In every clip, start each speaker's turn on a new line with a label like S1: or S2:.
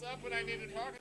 S1: up when I need to talk.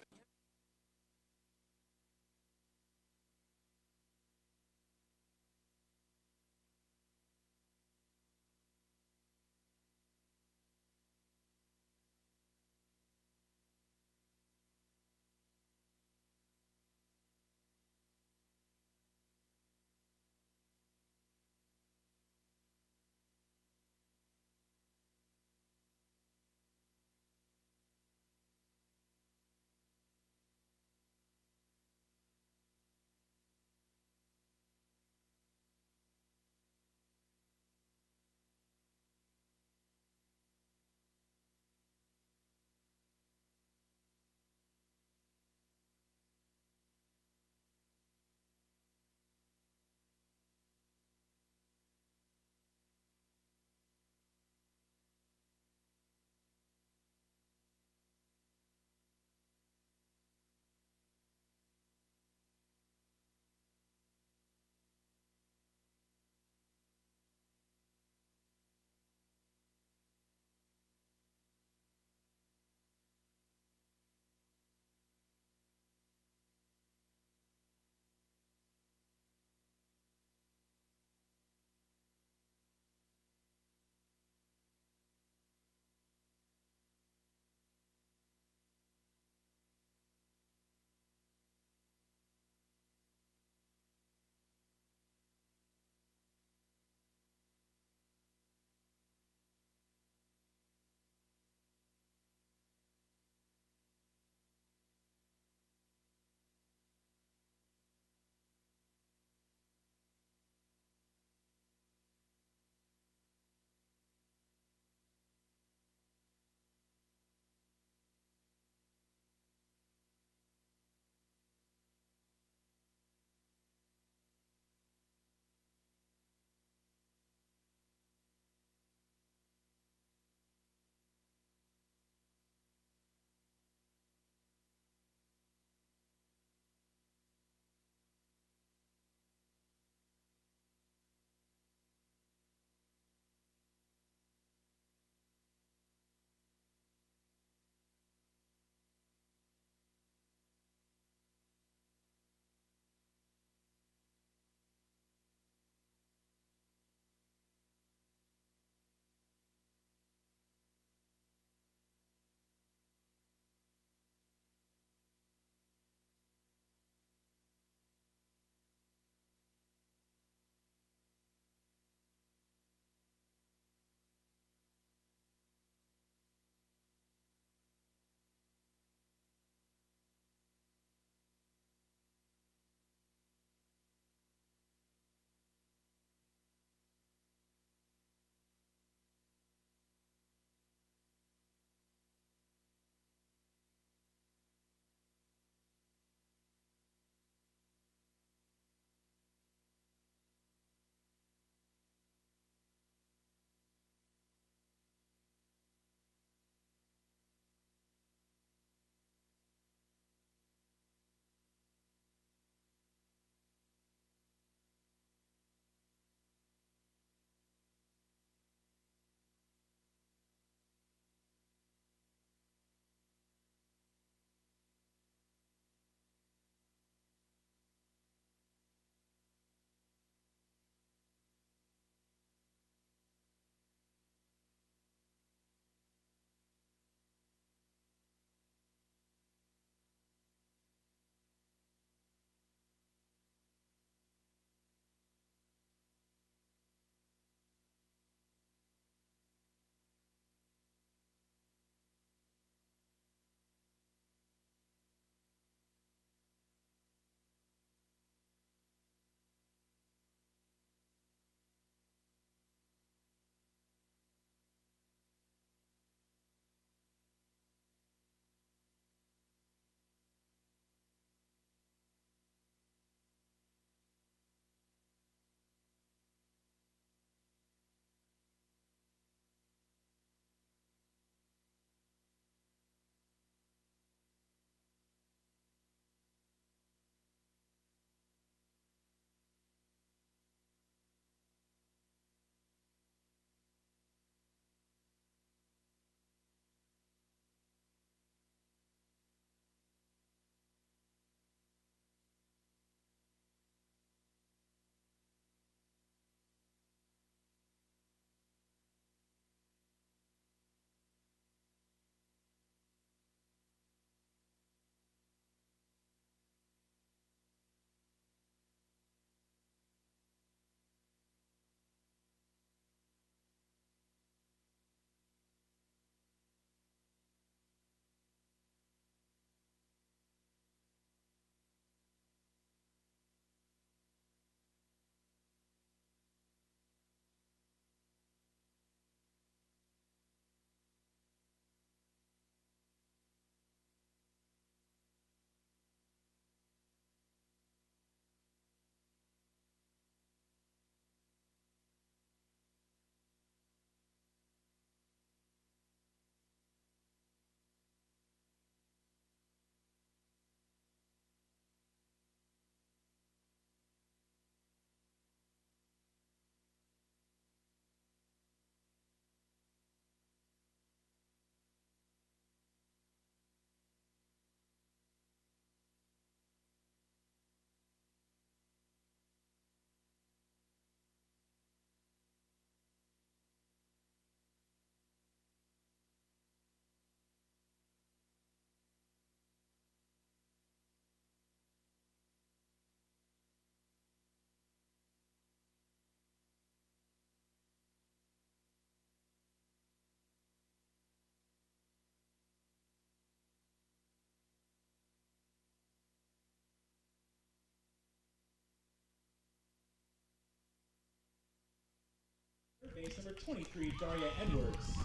S1: base, number 23, Daria Edwards.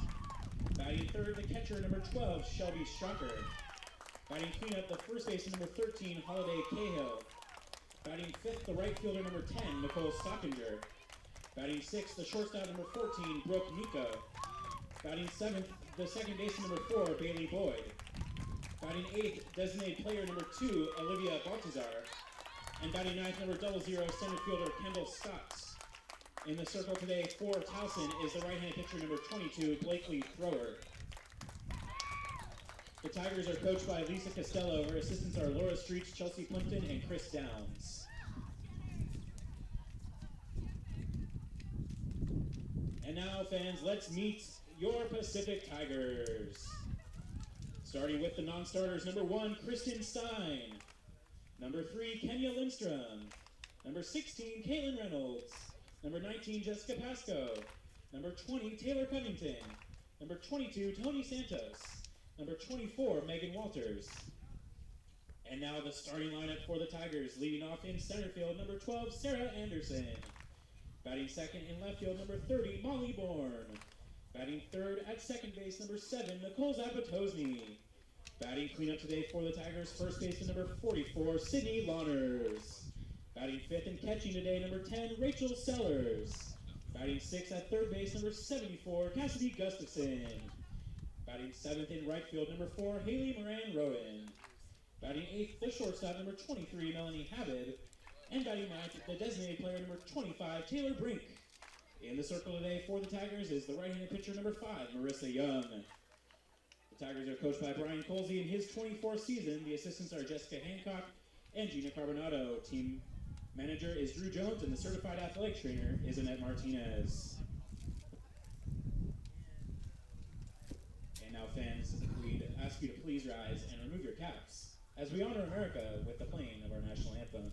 S1: Batting third, the catcher, number 12, Shelby Strucker. Batting cleanup, the first baseman, number 13, Holiday Cahill. Batting fifth, the right fielder, number 10, Nicole Stockinger. Batting sixth, the shortstop, number 14, Brooke Nico. Batting seventh, the second baseman, number 4, Bailey Boyd. Batting eighth, designated player, number 2, Olivia Baltazar. And batting ninth, number 00, center fielder, Kendall Scott. In the circle today for Towson is the right-handed pitcher, number 22, Blakely Thrower. The Tigers are coached by Lisa Costello. Her assistants are Laura Streets, Chelsea Plimpton, and Chris Downs. And now, fans, let's meet your Pacific Tigers. Starting with the non-starters, number 1, Kristen Stein. Number 3, Kenya Lindstrom. Number 16, Caitlin Reynolds. Number 19, Jessica Pasco. Number 20, Taylor Covington. Number 22, Tony Santos. Number 24, Megan Walters. And now the starting lineup for the Tigers. Leading off in center field, number 12, Sarah Anderson. Batting second in left field, number 30, Molly Bourne. Batting third at second base, number 7, Nicole Zapatosny. Batting cleanup today for the Tigers, first baseman, number 44, Sydney Lawners. Batting fifth and catching today, number 10, Rachel Sellers. Batting sixth at third base, number 74, Cassidy Gustafson. Batting seventh in right field, number 4, Haley Moran Rowan. Batting eighth, the shortstop, number 23, Melanie Habib. And batting ninth, the designated player, number 25, Taylor Brink. In the circle today for the Tigers is the right-handed pitcher, number 5, Marissa Young. The Tigers are coached by Brian Colsey in his 24th season. The assistants are Jessica Hancock and Gina Carbonado. Team manager is Drew Jones, and the certified athletic trainer is Annette Martinez. And now, fans, we'd ask you to please rise and remove your caps as we honor America with the playing of our national anthem.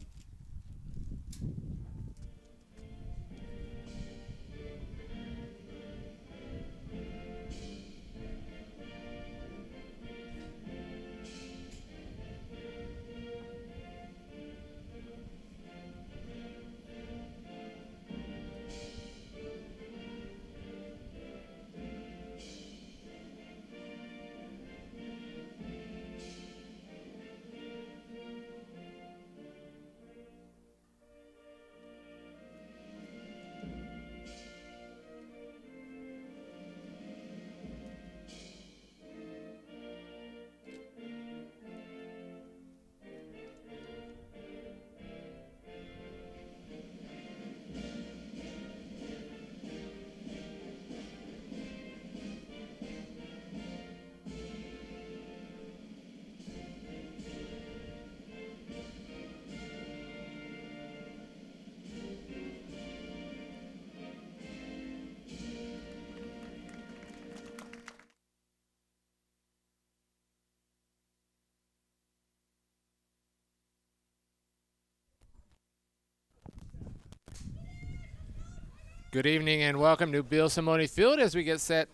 S2: Good evening and welcome to Bill Simoni Field as we get set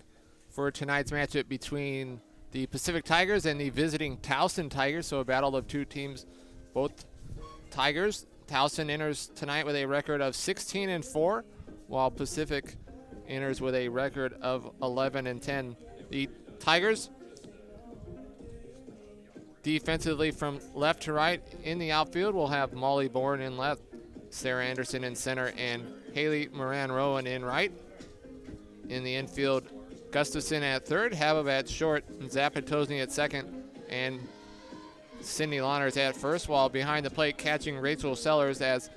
S2: for tonight's matchup between the Pacific Tigers and the visiting Towson Tigers. So a battle of two teams, both Tigers. Towson enters tonight with a record of 16-4, while Pacific enters with a record of 11-10. The Tigers defensively from left to right in the outfield will have Molly Bourne in left, Sarah Anderson in center, and Haley Moran Rowan in right. In the infield, Gustafson at third, Habib at short, Zapatosny at second, and Sydney Lawners at first, while behind the plate catching Rachel Sellers. As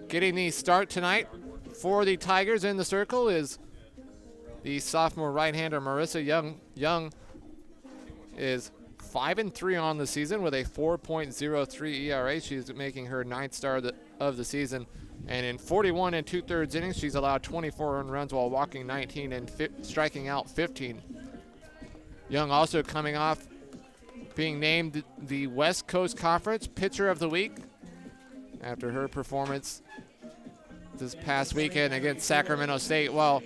S2: getting the start tonight for the Tigers in the circle is the sophomore right-hander Marissa Young. Young is 5-3 on the season with a 4.03 ERA. She's making her ninth start of the season. And in 41 2/3 innings, she's allowed 24 earned runs while walking 19 and striking out 15. Young also coming off being named the West Coast Conference Pitcher of the Week after her performance this past weekend against Sacramento State. While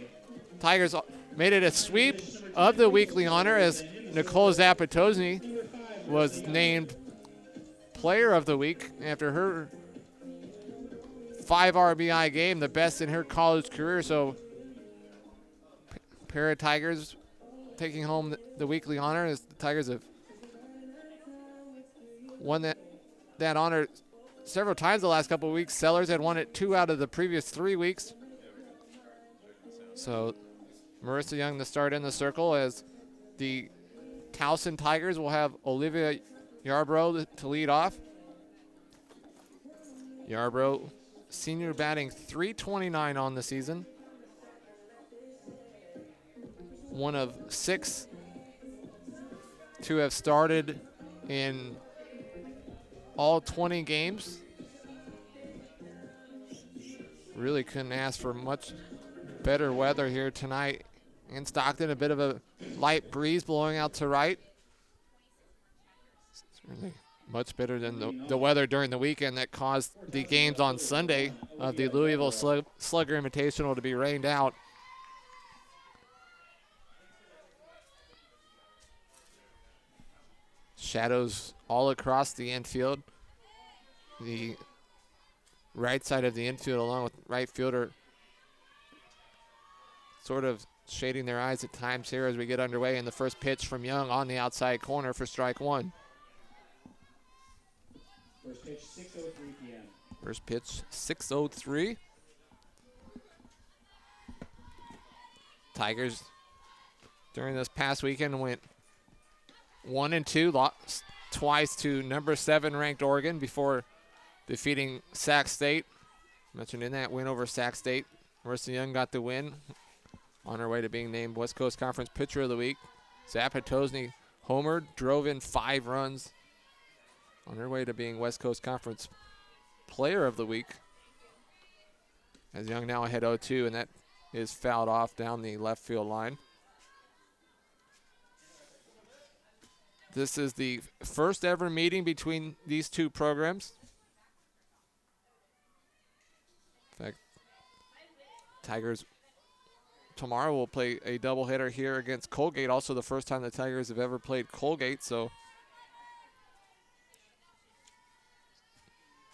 S2: Tigers made it a sweep of the weekly honor as Nicole Zapatosny was named Player of the Week after her 5 RBI game, the best in her college career. So pair of Tigers taking home the weekly honor, as the Tigers have won that honor several times the last couple of weeks. Sellers had won it 2 out of the previous 3 weeks. So Marissa Young to start in the circle, as the Towson Tigers will have Olivia Yarbrough to lead off. Yarbrough, senior, batting .329 on the season. One of 6 to have started in all 20 games. Really couldn't ask for much better weather here tonight in Stockton. A bit of a light breeze blowing out to right. Certainly much better than the weather during the weekend that caused the games on Sunday of the Louisville Slugger Invitational to be rained out. Shadows all across the infield. The right side of the infield, along with right fielder, sort of shading their eyes at times here as we get underway. And the first pitch from Young on the outside corner for strike 1.
S1: First pitch, 6:03 p.m.
S2: First pitch, 6:03. Tigers during this past weekend went 1-2, lost twice to number 7 ranked Oregon before defeating Sac State. Mentioned in that win over Sac State, Marissa Young got the win, on her way to being named West Coast Conference Pitcher of the Week. Zapatosny homered, drove in 5 runs, on her way to being West Coast Conference Player of the Week. As Young now ahead 0-2, and that is fouled off down the left field line. This is the first ever meeting between these two programs. In fact, Tigers tomorrow will play a doubleheader here against Colgate. Also the first time the Tigers have ever played Colgate, so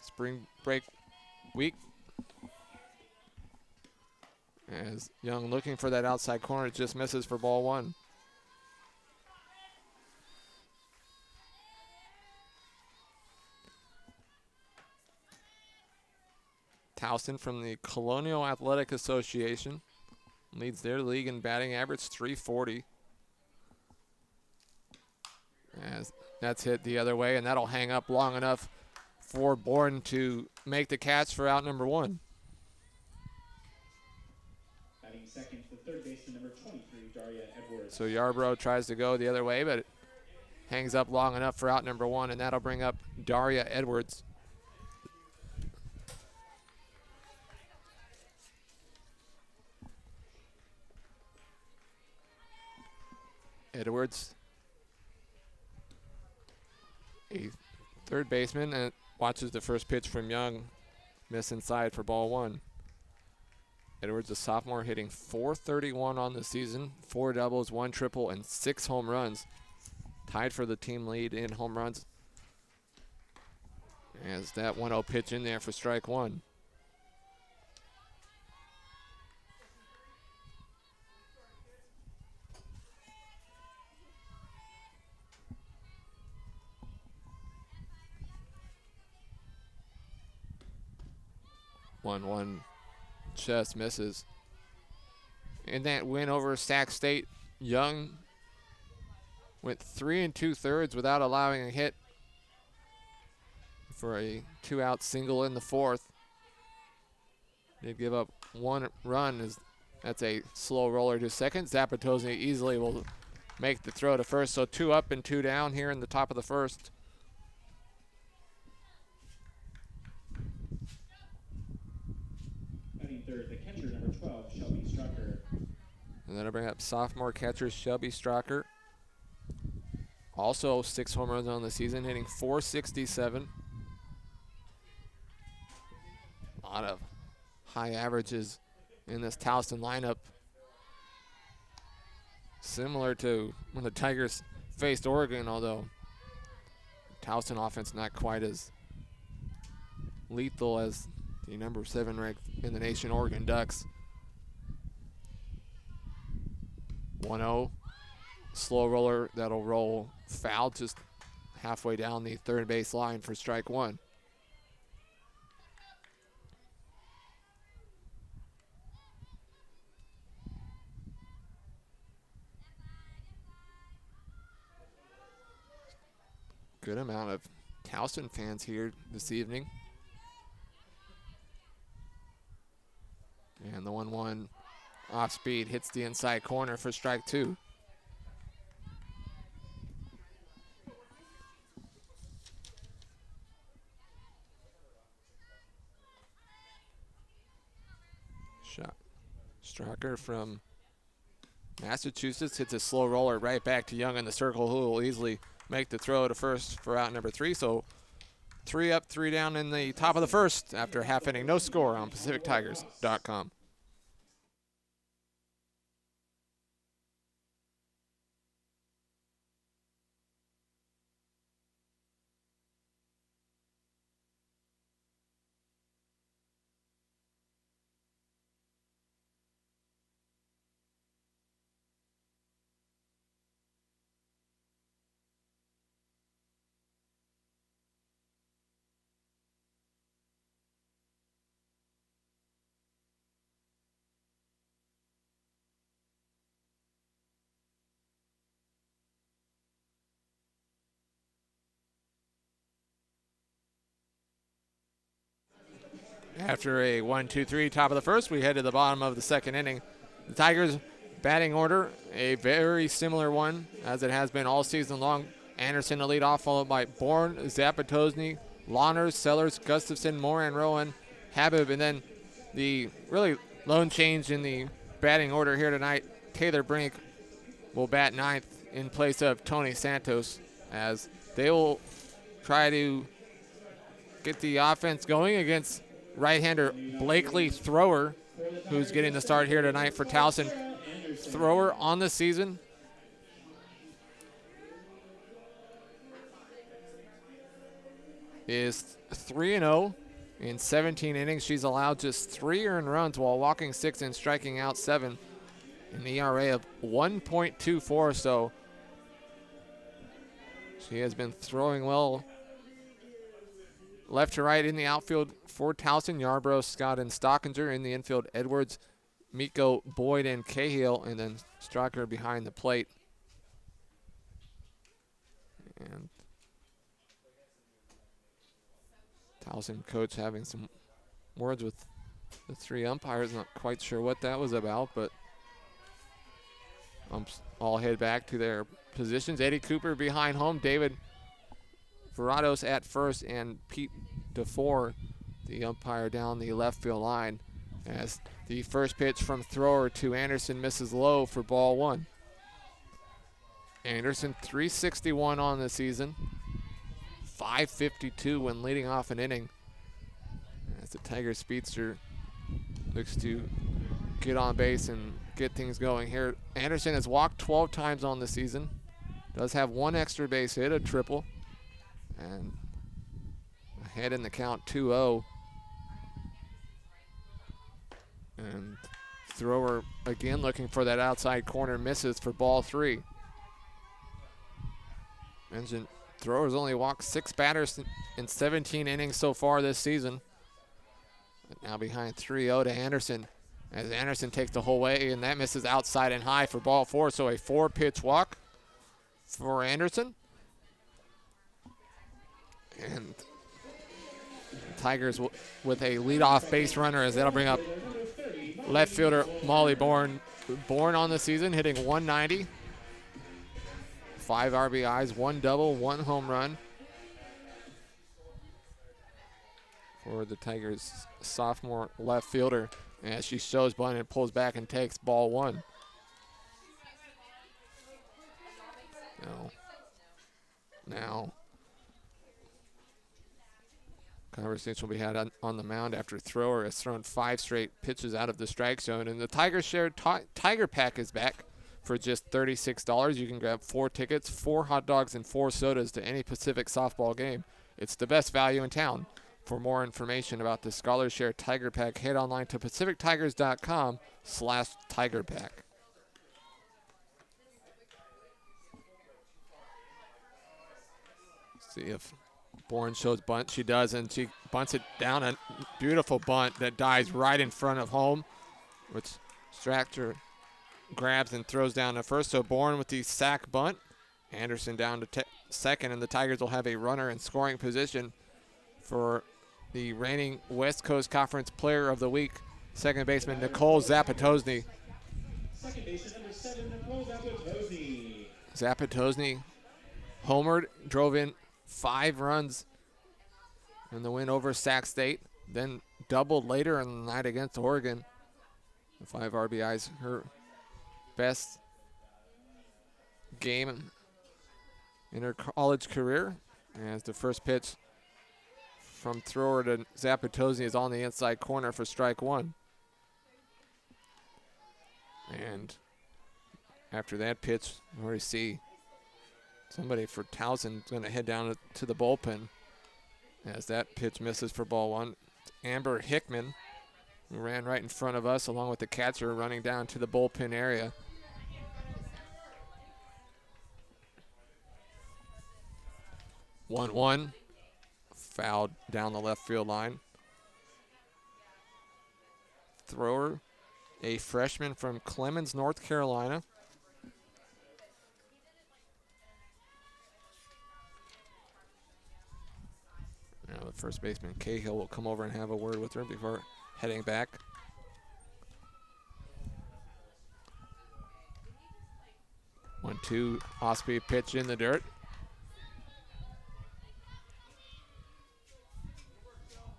S2: spring break week. As Young looking for that outside corner, just misses for ball 1. Towson from the Colonial Athletic Association leads their league in batting average, .340. As that's hit the other way, and that'll hang up long enough for Bourne to make the catch for out number 1.
S1: Batting second, the third baseman, number 23, Daria Edwards.
S2: So Yarbrough tries to go the other way, but it hangs up long enough for out number 1, and that'll bring up Daria Edwards. Edwards, a third baseman, and watches the first pitch from Young miss inside for ball 1. Edwards, a sophomore, hitting .431 on the season, 4 doubles, 1 triple, and 6 home runs. Tied for the team lead in home runs. As that 1-0 pitch in there for strike 1. One just misses. In that win over Sac State, Young went 3 2/3 without allowing a hit for a 2-out single in the 4th. Did give up 1 run, as that's a slow roller to second. Zapatosny easily will make the throw to first, so 2 up and 2 down here in the top of the 1st.
S1: Third, the catcher, number 12, Shelby Strucker.
S2: And then I bring up sophomore catcher Shelby Strucker. Also 6 home runs on the season, hitting .467. A lot of high averages in this Towson lineup. Similar to when the Tigers faced Oregon, although Towson offense not quite as lethal as the number 7 ranked in the nation Oregon Ducks. 1-0. Slow roller that'll roll foul just halfway down the third base line for strike one. Good amount of Towson fans here this evening. And the 1-1 off speed hits the inside corner for strike two. Shot. Striker from Massachusetts hits a slow roller right back to Young in the circle, who will easily make the throw to first for out number three. So 3 up, 3 down in the top of the first after half inning. No score on PacificTigers.com. After a 1-2-3 top of the first, we head to the bottom of the second inning. The Tigers batting order, a very similar one as it has been all season long. Anderson to lead off, followed by Bourne, Zapatosny, Lawners, Sellers, Gustafson, Moran, Rowan, Habib, and then the really lone change in the batting order here tonight. Taylor Brink will bat ninth in place of Tony Santos, as they will try to get the offense going against right-hander Blakely Thrower, who's getting the start here tonight for Towson. Thrower on the season is 3-0 in 17 innings. She's allowed just 3 earned runs while walking 6 and striking out 7. An ERA of 1.24, so she has been throwing well left to right in the outfield for Towson. Yarbrough, Scott, and Stockinger. In the infield, Edwards, Miko, Boyd, and Cahill, and then Striker behind the plate. And Towson coach having some words with the 3 umpires. Not quite sure what that was about, but umps all head back to their positions. Eddie Cooper behind home, David Verados at first, and Pete DeFore, the umpire, down the left field line, as the first pitch from Thrower to Anderson misses low for ball 1. Anderson 361 on the season, 552 when leading off an inning, as the Tiger speedster looks to get on base and get things going here. Anderson has walked 12 times on the season, does have 1 extra base hit, a triple, and ahead in the count 2-0. And Thrower again looking for that outside corner, misses for ball 3. Mentioned Thrower's only walked 6 batters in 17 innings so far this season. But now behind 3-0 to Anderson, as Anderson takes the whole way, and that misses outside and high for ball 4. So a 4-pitch walk for Anderson. And Tigers with a leadoff base runner, as that'll bring up left fielder Molly Bourne. Bourne on the season, hitting 190. 5 RBIs, 1 double, 1 home run for the Tigers' sophomore left fielder. As she shows bunt and pulls back and takes ball 1. Now conversation will be had on the mound after Thrower has thrown 5 straight pitches out of the strike zone. And the Tiger Share Tiger Pack is back for just $36. You can grab 4 tickets, 4 hot dogs, and 4 sodas to any Pacific softball game. It's the best value in town. For more information about the Scholar Share Tiger Pack, head online to PacificTigers.com/Tiger Pack. See if Bourne shows bunt. She does, and she bunts it down. A beautiful bunt that dies right in front of home, which Strachter grabs and throws down to first. So Bourne with the sack bunt. Anderson down to second, and the Tigers will have a runner in scoring position for the reigning West Coast Conference Player of the Week, second baseman Nicole Zapatosny.
S1: Second baseman number 7, Nicole Zapatosny.
S2: Zapatosny homered, drove in 5 runs in the win over Sac State, then doubled later in the night against Oregon. 5 RBIs, her best game in her college career. As the first pitch from thrower to Zapatosny is on the inside corner for strike 1. And after that pitch, we already see somebody for Towson going to head down to the bullpen as that pitch misses for ball 1. Amber Hickman, who ran right in front of us, along with the catcher, running down to the bullpen area. One, fouled down the left field line. Thrower, a freshman from Clemens, North Carolina. Now the first baseman, Cahill, will come over and have a word with her before heading back. One, two, Osprey pitch in the dirt.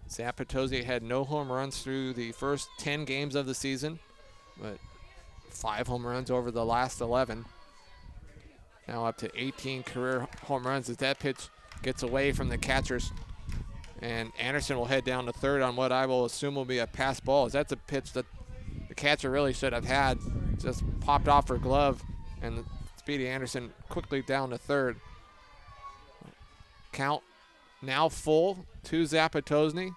S2: Zapatosny had no home runs through the first 10 games of the season, but 5 home runs over the last 11. Now up to 18 career home runs as that pitch gets away from the catchers. And Anderson will head down to third on what I will assume will be a pass ball. As that's a pitch that the catcher really should have had. Just popped off her glove, and Speedy Anderson quickly down to third. Count now full to Zapatosny.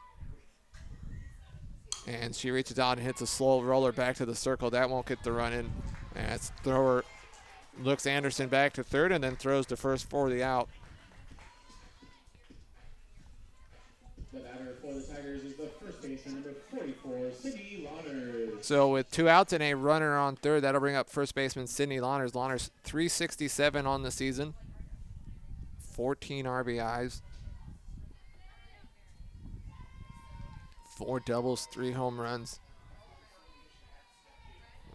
S2: And she reaches out and hits a slow roller back to the circle. That won't get the run in. As thrower looks Anderson back to third and then throws to first for the out.
S1: The batter for the Tigers is the first baseman, number 44, Sydney Lawners.
S2: So with 2 outs and a runner on third, that'll bring up first baseman Sydney Lawners. Lawners 367 on the season, 14 RBIs, 4 doubles, 3 home runs.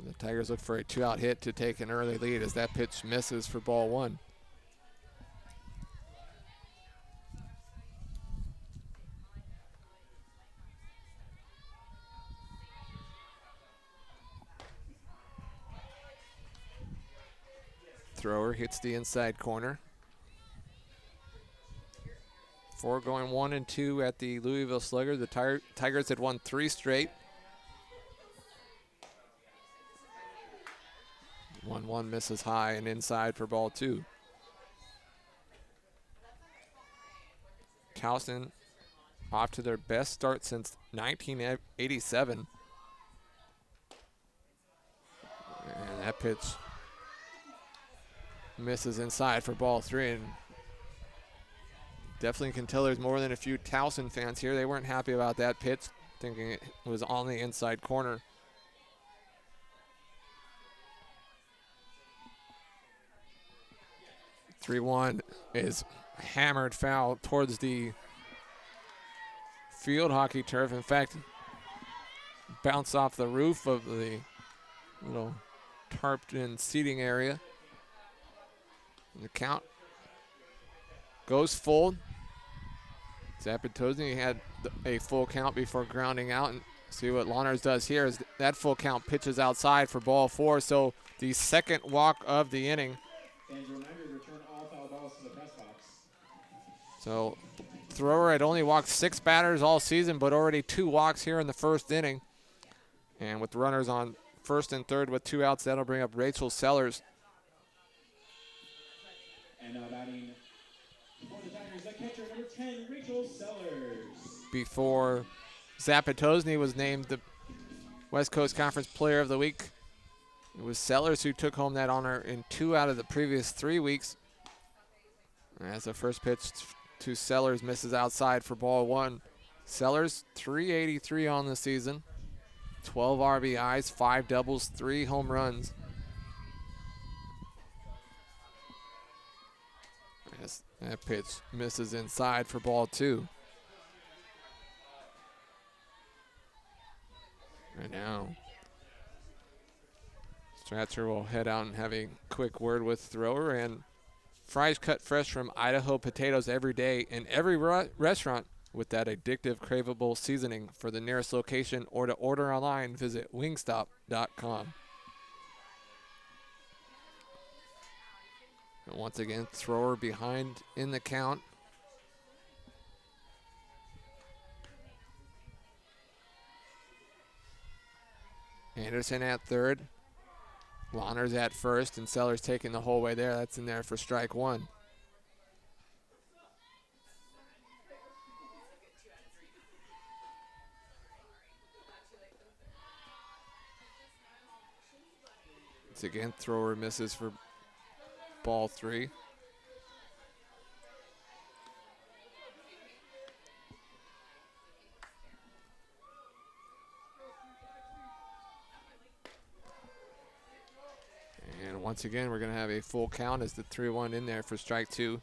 S2: The Tigers look for a 2-out hit to take an early lead as that pitch misses for ball 1. Thrower hits the inside corner. 4 going 1 and 2 at the Louisville Slugger. The Tigers had won 3 straight. 1-1 misses high and inside for ball 2. Towson off to their best start since 1987. And that pitch misses inside for ball 3, and definitely can tell there's more than a few Towson fans here. They weren't happy about that pitch, thinking it was on the inside corner. (3-1) is hammered foul towards the field hockey turf. In fact, bounced off the roof of the little tarped-in seating area. The count goes full. Zapatosny had a full count before grounding out. And see what Lawners does here is that full count pitches outside for ball 4. So the second walk of the inning.
S1: Fans reminder to return all foul balls to the press box.
S2: So thrower had only walked 6 batters all season, but already 2 walks here in the first inning. And with runners on first and third with 2 outs, that'll bring up Rachel Sellers.
S1: And now batting for the Tigers, the catcher, number 10, Rachel Sellers.
S2: Before Zapatosny was named the West Coast Conference Player of the Week, it was Sellers who took home that honor in 2 out of the previous 3 weeks. As the first pitch to Sellers misses outside for ball one. Sellers, 383 on the season, 12 RBIs, 5 doubles, 3 home runs. As that pitch misses inside for ball two. Right now, Stratcher will head out and have a quick word with thrower. And fries cut fresh from Idaho potatoes every day in every restaurant with that addictive, craveable seasoning. For the nearest location or to order online, visit wingstop.com. And once again, thrower behind in the count. Anderson at third. Lahner's at first, and Sellers taking the whole way there. That's in there for strike one. Once again, thrower misses for ball three. And once again, we're going to have a full count as the 3-1 in there for strike two.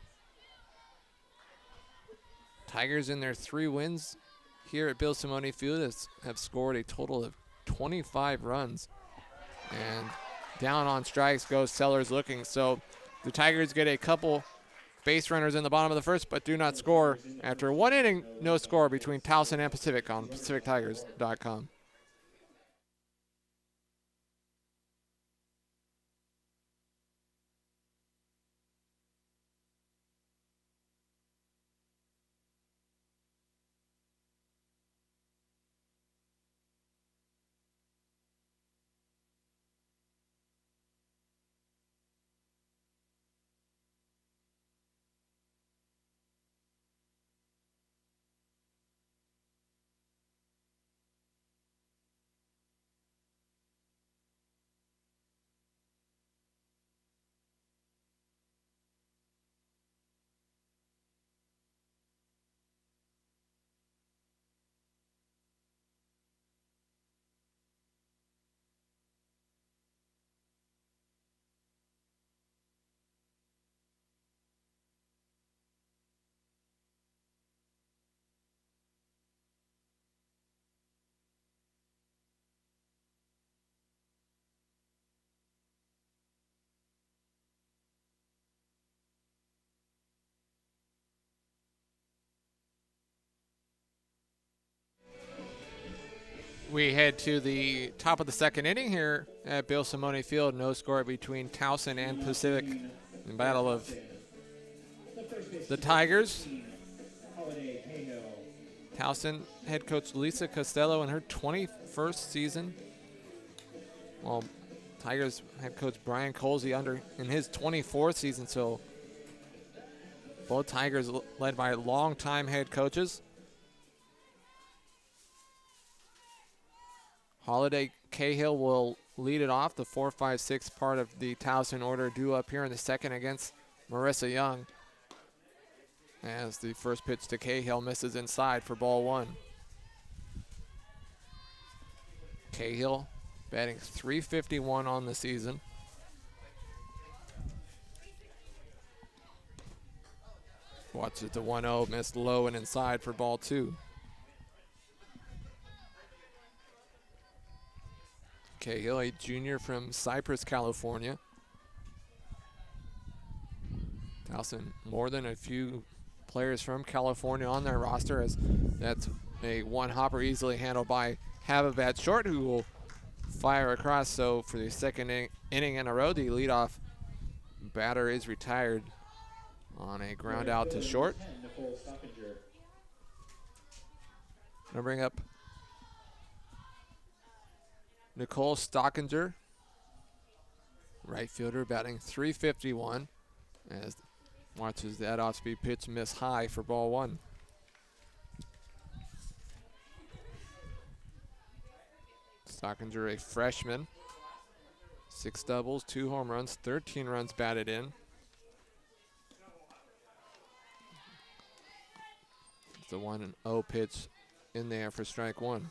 S2: Tigers in their 3 wins here at Bill Simone Field have scored a total of 25 runs. And down on strikes goes Sellers looking. So the Tigers get a couple base runners in the bottom of the first, but do not score. After 1 inning, no score between Towson and Pacific on PacificTigers.com. We head to the top of the second inning here at Bill Simone Field. No score between Towson and Pacific in battle of the Tigers. Towson head coach Lisa Costello in her 21st season, while Tigers head coach Brian Colsey in his 24th season. So both Tigers led by longtime head coaches. Holiday Cahill will lead it off, the 4-5-6 part of the Towson order due up here in the second against Marissa Young. As the first pitch to Cahill misses inside for ball one. Cahill batting .351 on the season. Watches the 1-0, missed low and inside for ball two. Cahill, a junior from Cypress, California. Towson, more than a few players from California on their roster, as that's a one hopper easily handled by Habibat Short, who will fire across. So for the second inning in a row, the leadoff batter is retired on a ground out to short. Gonna bring up Nicole Stockinger, right fielder, batting .351, as watches that off-speed pitch miss high for ball one. Stockinger, a freshman, 6 doubles, 2 home runs, 13 runs batted in. the 1-0 pitch in there for strike one.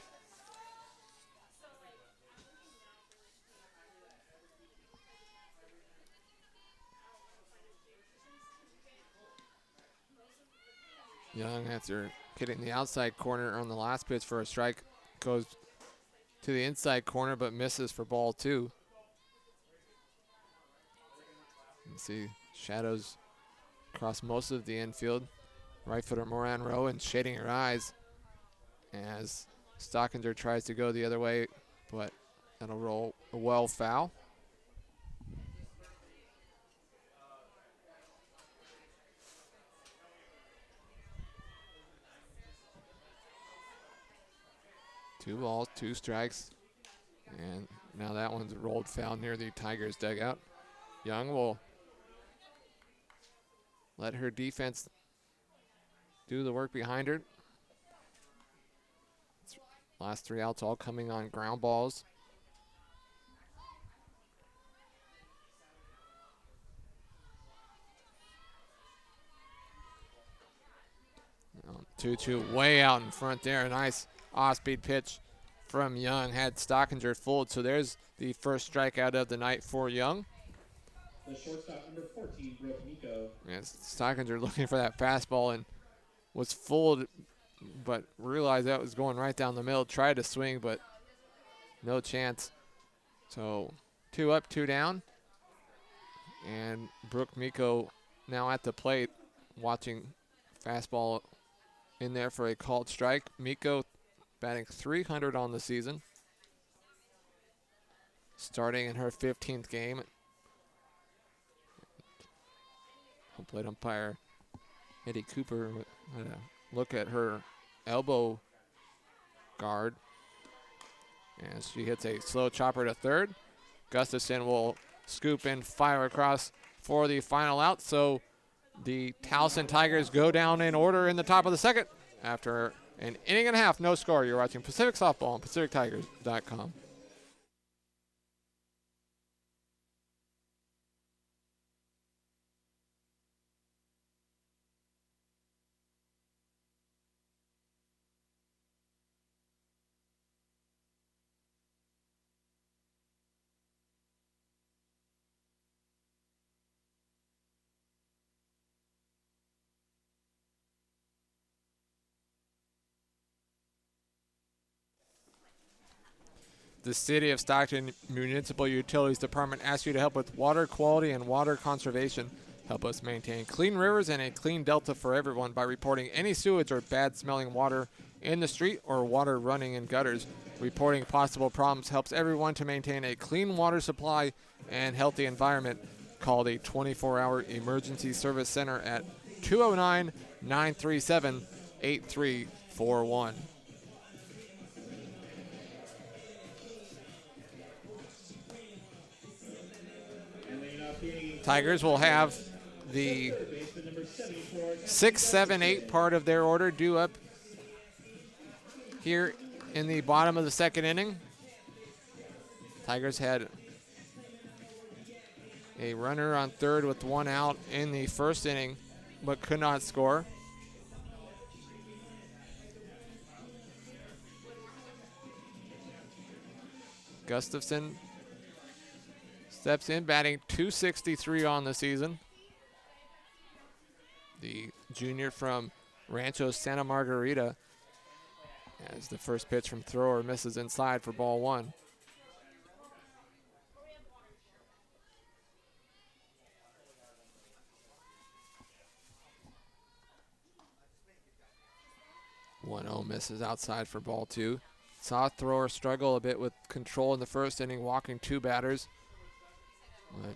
S2: Young, after hitting the outside corner on the last pitch for a strike, goes to the inside corner but misses for ball two. You see shadows across most of the infield. Right footer Moran Rowan shading her eyes as Stockinger tries to go the other way, but that'll roll a well foul. Two balls, two strikes, and now that one's rolled foul near the Tigers dugout. Young will let her defense do the work behind her. Last three outs all coming on ground balls. 2-2 way out in front there. A nice off-speed pitch from Young. Had Stockinger fooled, so there's the first strikeout of the night for Young.
S1: The shortstop, number 14, Brooke Nico.
S2: Yes, Stockinger looking for that fastball and was fooled, but realized that was going right down the middle. Tried to swing, but no chance. So 2 up, 2 down. And Brooke Miko now at the plate watching fastball in there for a called strike. Miko batting .300 on the season, starting in her 15th game. Home plate umpire Eddie Cooper had a look at her elbow guard as she hits a slow chopper to third. Gustafson will scoop and fire across for the final out. So the Towson Tigers go down in order in the top of the second after an inning and a half, no score. You're watching Pacific Softball on PacificTigers.com. The City of Stockton Municipal Utilities Department asks you to help with water quality and water conservation. Help us maintain clean rivers and a clean delta for everyone by reporting any sewage or bad-smelling water in the street or water running in gutters. Reporting possible problems helps everyone to maintain a clean water supply and healthy environment. Call the 24-hour Emergency Service Center at 209-937-8341. Tigers will have the 6, 7, 8 part of their order due up here in the bottom of the second inning. Tigers had a runner on third with 1 out in the first inning, but could not score. Gustafson steps in, batting .263 on the season. The junior from Rancho Santa Margarita, as the first pitch from thrower misses inside for ball one. One 0 misses outside for ball two. Saw thrower struggle a bit with control in the first inning, walking 2 batters. But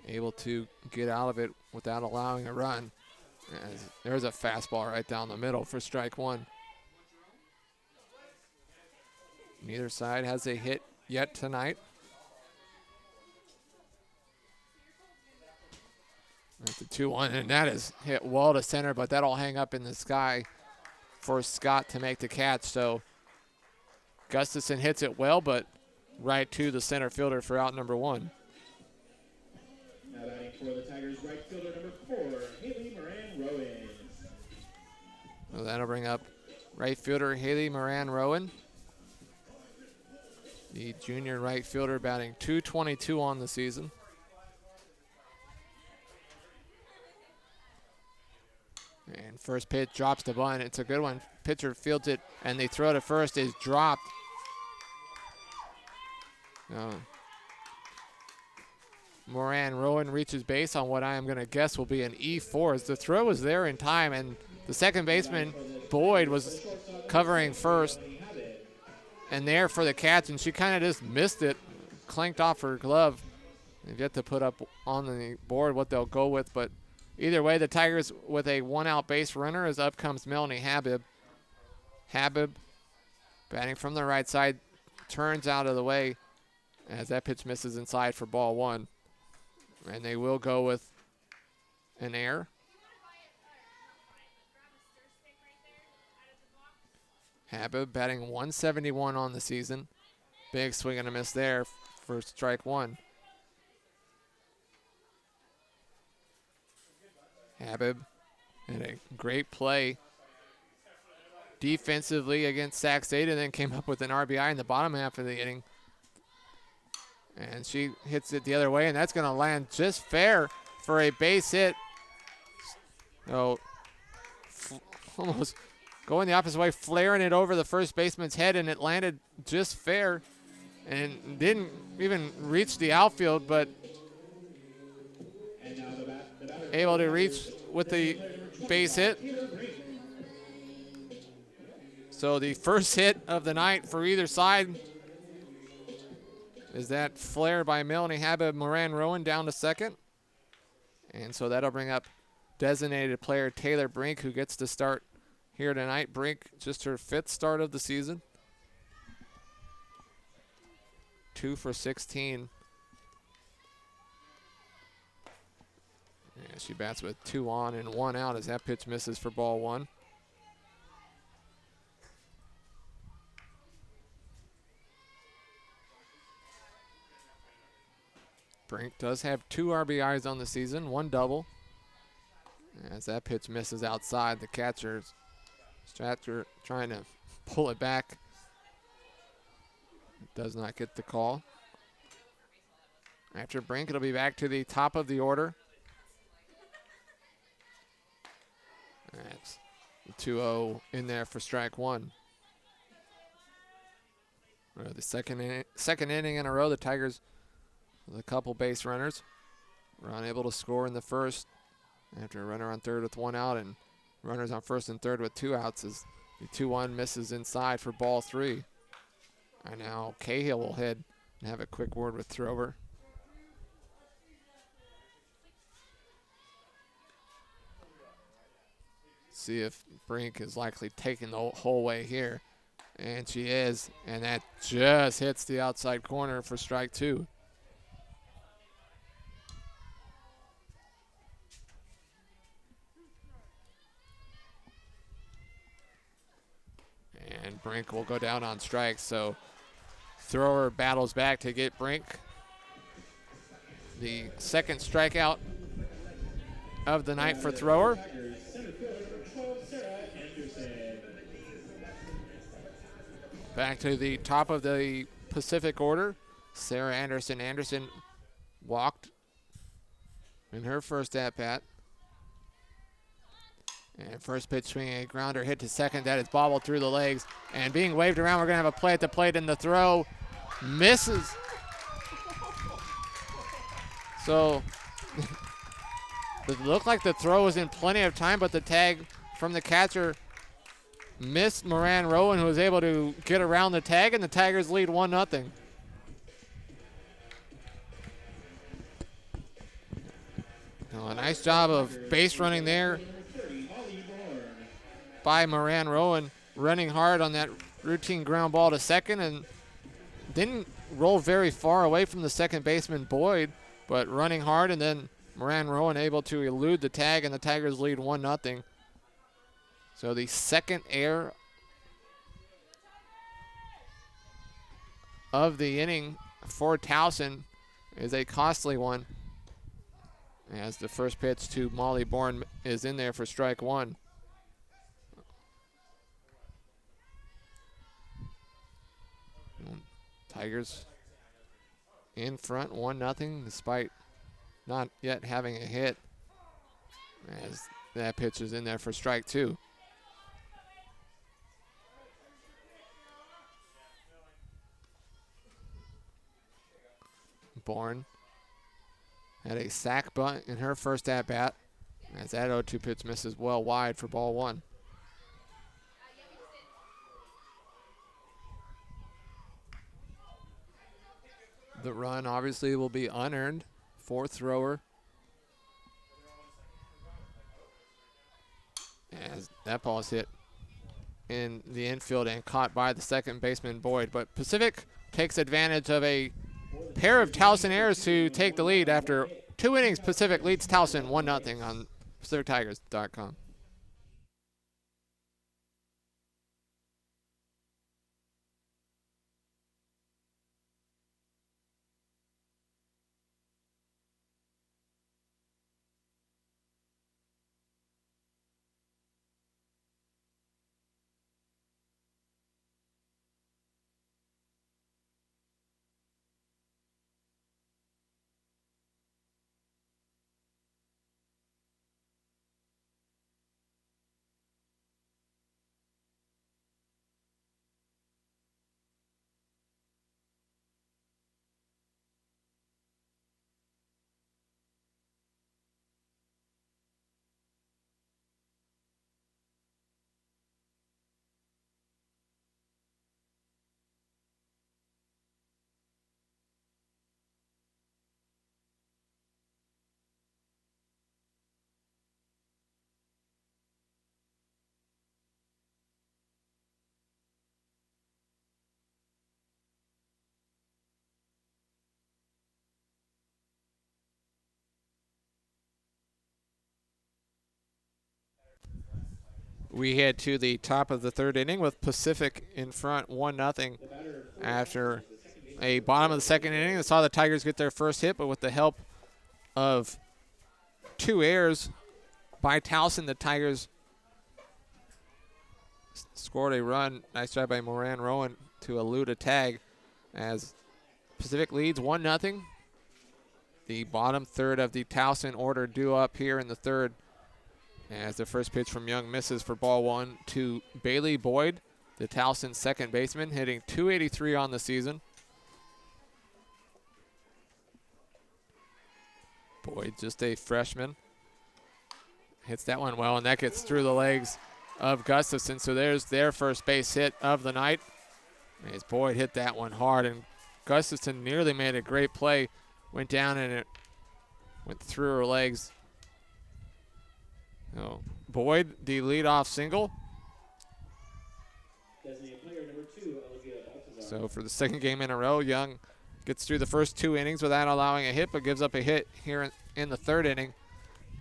S2: able to get out of it without allowing a run. As there's a fastball right down the middle for strike one. Neither side has a hit yet tonight. That's the 2-1, and that is hit well to center, but that'll hang up in the sky for Scott to make the catch. So Gustafson hits it well, but right to the center fielder for out number 1.
S1: Now batting for the Tigers, right fielder number 4, Haley Moran-Rowan.
S2: Well, that'll bring up right fielder Haley Moran Rowan. The junior right fielder batting .222 on the season. And first pitch drops the bunt. It's a good one. Pitcher fields it, and they throw to first. Is dropped. Moran Rowan reaches base on what I am going to guess will be an E4. As the throw was there in time, and the second baseman, Boyd, was covering first and there for the catch, and she kind of just missed it, clanked off her glove. They've yet to put up on the board what they'll go with, but either way, the Tigers with a one-out base runner as up comes Melanie Habib. Habib batting from the right side, turns out of the way as that pitch misses inside for ball one. And they will go with an error. Habib batting .171 on the season. Big swing and a miss there for strike one. Habib had a great play defensively against Sac State and then came up with an RBI in the bottom half of the inning. And she hits it the other way, and that's going to land just fair for a base hit. So almost going the opposite way, flaring it over the first baseman's head, and it landed just fair and didn't even reach the outfield, but able to reach with the base hit. So the first hit of the night for either side is that flare by Melanie Habib Moran Rowan down to second. And so that'll bring up designated player Taylor Brink, who gets to start here tonight. Brink, just her 5th start of the season. 2 for 16. And she bats with 2 on and 1 out as that pitch misses for ball one. Brink does have 2 RBIs on the season, 1 double. As that pitch misses outside, the catcher's trying to pull it back. Does not get the call. After Brink, it'll be back to the top of the order. That's the 2-0 in there for strike one. The second inning in a row, the Tigers with a couple base runners were unable to score in the first after a runner on third with 1 out and runners on first and third with 2 outs as the 2-1 misses inside for ball 3. And now Cahill will head and have a quick word with Throver. See if Brink is likely taking the whole way here. And she is, and that just hits the outside corner for strike 2. And Brink will go down on strikes, so Thrower battles back to get Brink. The second strikeout of the night for Thrower. Back to the top of the Pacific order. Sarah Anderson. Anderson walked in her first at-bat. And first pitch swinging a grounder hit to second. That is bobbled through the legs. And being waved around, we're going to have a play at the plate, and the throw misses. So it looked like the throw was in plenty of time, but the tag from the catcher missed Moran Rowan, who was able to get around the tag, and the Tigers lead 1-0. A nice job of base running there by Moran Rowan, running hard on that routine ground ball to second, and didn't roll very far away from the second baseman Boyd, but running hard, and then Moran Rowan able to elude the tag, and the Tigers lead 1-0. So the second error of the inning for Towson is a costly one, as the first pitch to Molly Bourne is in there for strike 1. Tigers in front 1-0 despite not yet having a hit, as that pitch is in there for strike 2. Bourne had a sac bunt in her first at-bat, as that 0-2 pitch misses well wide for ball 1. The run obviously will be unearned. 4th thrower. As that ball is hit in the infield and caught by the second baseman Boyd. But Pacific takes advantage of a pair of Towson errors to take the lead. After 2 innings, Pacific leads Towson 1-0 on PacificTigers.com. We head to the top of the 3rd inning with Pacific in front 1-0 after a bottom of the 2nd inning. I saw the Tigers get their first hit, but with the help of 2 errors by Towson, the Tigers scored a run. Nice job by Moran Rowan to elude a tag as Pacific leads 1-0. The bottom third of the Towson order due up here in the 3rd. As the first pitch from Young misses for ball 1 to Bailey Boyd, the Towson second baseman, hitting .283 on the season. Boyd, just a freshman, hits that one well, and that gets through the legs of Gustafson. So there's their first base hit of the night. As Boyd hit that one hard, and Gustafson nearly made a great play, went down and it went through her legs. So Boyd, the leadoff single. So for the 2nd game in a row, Young gets through the first 2 innings without allowing a hit, but gives up a hit here in the 3rd inning.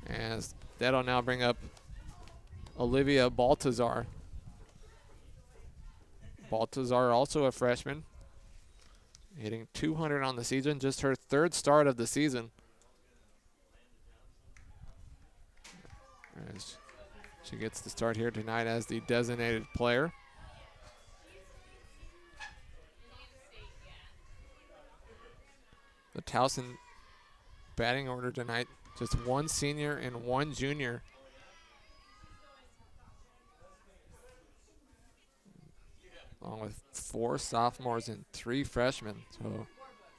S2: As that'll now bring up Olivia Baltazar. Baltazar, also a freshman, hitting .200 on the season, just her 3rd start of the season. As she gets the start here tonight as the designated player. The Towson batting order tonight, just 1 senior and 1 junior. Along with 4 sophomores and 3 freshmen. So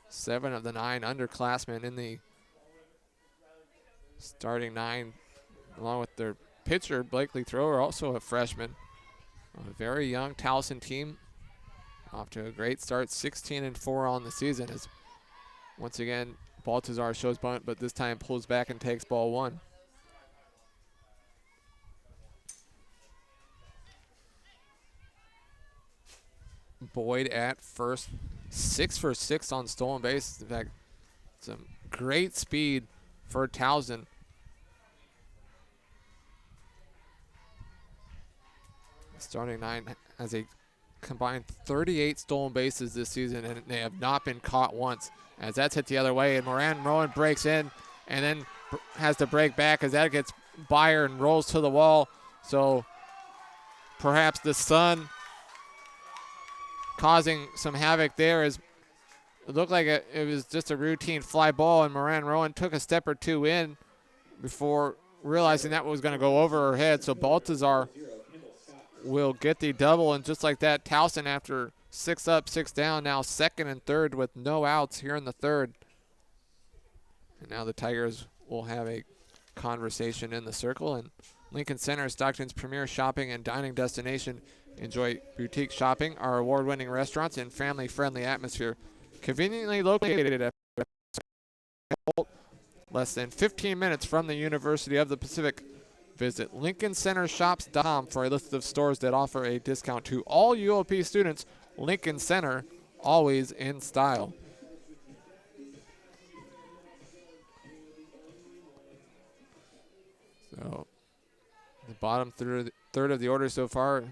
S2: 7 of the 9 underclassmen in the starting 9, along with their pitcher, Blakely Thrower, also a freshman. A very young Towson team, off to a great start, 16-4 on the season. As once again, Baltazar shows bunt, but this time pulls back and takes ball 1. Boyd at first, 6 for 6 on stolen bases. In fact, some great speed for Towson. Starting 9 has a combined 38 stolen bases this season, and they have not been caught once. As that's hit the other way, and Moran Rowan breaks in and then has to break back as that gets by her and rolls to the wall. So perhaps the sun causing some havoc there as it looked like it was just a routine fly ball, and Moran Rowan took a step or two in before realizing that was going to go over her head. So Baltazar will get the double, and just like that, Towson, after 6 up, 6 down, now second and third with no outs here in the third. And now the Tigers will have a conversation in the circle. And Lincoln Center, Stockton's premier shopping and dining destination. Enjoy boutique shopping, our award-winning restaurants, and family-friendly atmosphere. Conveniently located at less than 15 minutes from the University of the Pacific. Visit LincolnCenterShops.com for a list of stores that offer a discount to all UOP students. Lincoln Center, always in style. So the bottom third of the order so far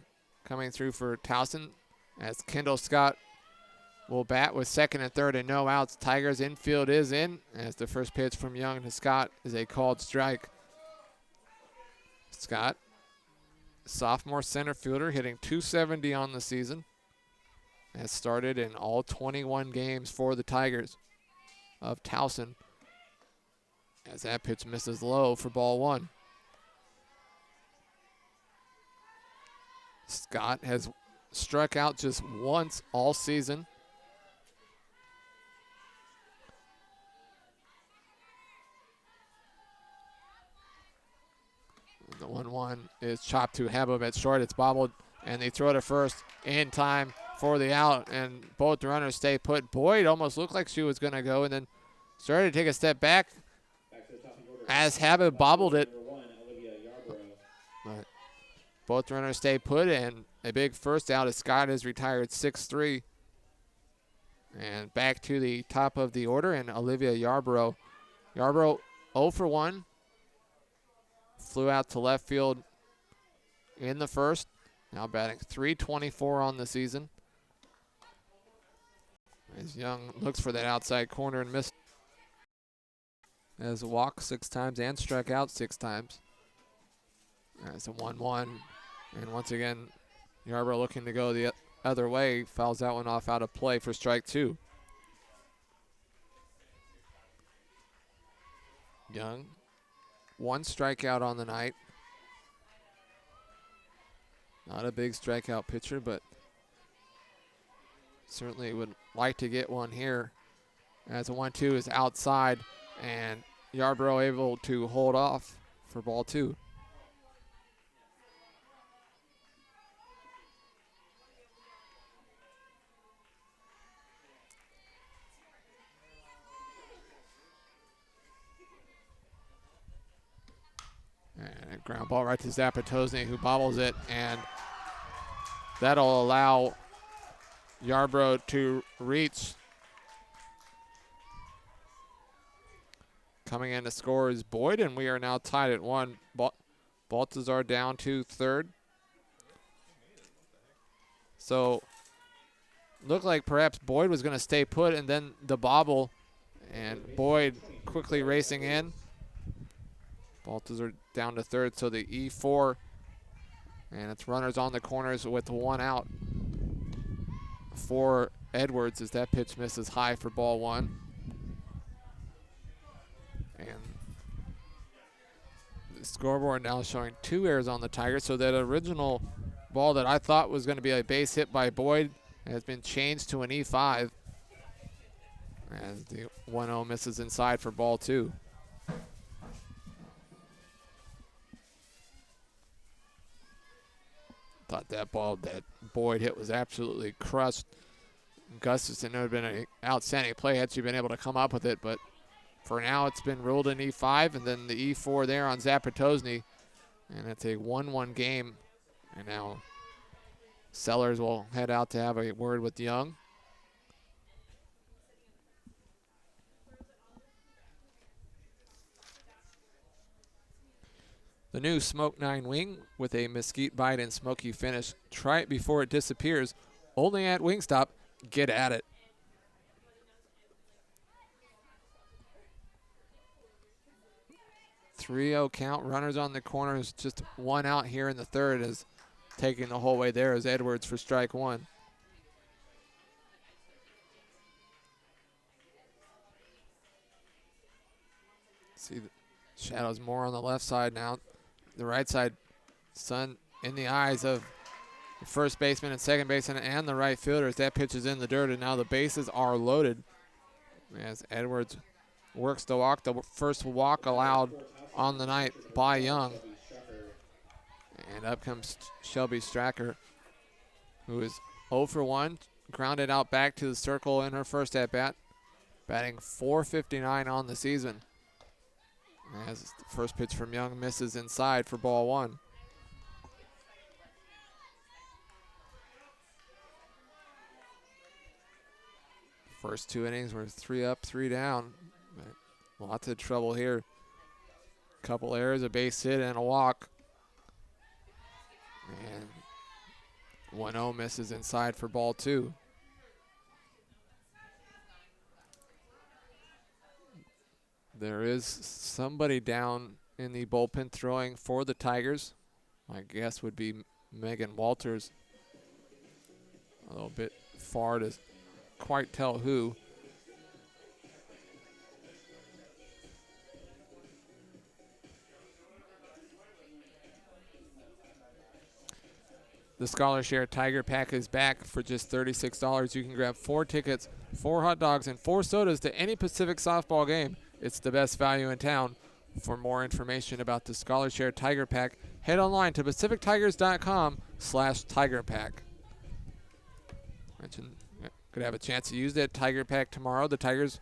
S2: coming through for Towson, as Kendall Scott will bat with second and third and no outs. Tigers infield is in, as the first pitch from Young to Scott is a called strike. Scott, sophomore center fielder, hitting .270 on the season, has started in all 21 games for the Tigers of Towson, as that pitch misses low for ball one. Scott has struck out just once all season. The 1-1 is chopped to Habib at short. It's bobbled, and they throw it to first in time for the out, and both runners stay put. Boyd almost looked like she was going to go, and then started to take a step back as Habib bobbled it. But both runners stay put, and a big first out as Scott is retired 6-3. And back to the top of the order, and Olivia Yarborough. Yarborough 0 for 1. Flew out to left field in the first. Now batting .324 on the season. As Young looks for that outside corner and missed. Has walked 6 times and struck out 6 times. It's a 1-1. And once again, Yarborough looking to go the other way. Fouls that one off out of play for strike 2. Young, 1 strikeout on the night. Not a big strikeout pitcher, but certainly would like to get one here. As a 1-2 is outside, and Yarborough able to hold off for ball 2. And a ground ball right to Zapatosny, who bobbles it, and that'll allow Yarborough to reach. Coming in to score is Boyd, and we are now tied at 1. Baltazar down to third. So looked like perhaps Boyd was going to stay put, and then the bobble, and Boyd quickly racing in. Baltazar down to third, so the E4, and it's runners on the corners with 1 out for Edwards as that pitch misses high for ball 1. And the scoreboard now showing 2 errors on the Tigers, so that original ball that I thought was going to be a base hit by Boyd has been changed to an E5 as the 1-0 misses inside for ball 2. Thought that ball that Boyd hit was absolutely crushed. Gustafson would have been an outstanding play had she been able to come up with it, but for now it's been ruled an E5, and then the E4 there on Zapatosny, and it's a 1-1 game. And now Sellers will head out to have a word with Young. The new Smoke 9 wing with a mesquite bite and smoky finish. Try it before it disappears. Only at Wingstop. Get at it. .3-0 count. Runners on the corners. Just 1 out here in the third, is taking the whole way there as Edwards for strike 1. See the shadows more on the left side now. The right side, sun in the eyes of the first baseman and second baseman and the right fielders. That pitch is in the dirt, and now the bases are loaded as Edwards works the walk. The first walk allowed on the night by Young. And up comes Shelby Stracker, who is 0 for 1, grounded out back to the circle in her first at-bat, batting .459 on the season. As the first pitch from Young misses inside for ball 1. First 2 innings were 3 up, 3 down. But lots of trouble here. Couple errors, a base hit, and a walk. And 1-0 misses inside for ball 2. There is somebody down in the bullpen throwing for the Tigers. My guess would be Megan Walters. A little bit far to quite tell who. The Scholar Share Tiger Pack is back for just $36. You can grab 4 tickets, 4 hot dogs, and 4 sodas to any Pacific softball game. It's the best value in town. For more information about the Scholar Share Tiger Pack, head online to pacifictigers.com/Tiger Pack. Mentioned could have a chance to use that Tiger Pack tomorrow. The Tigers,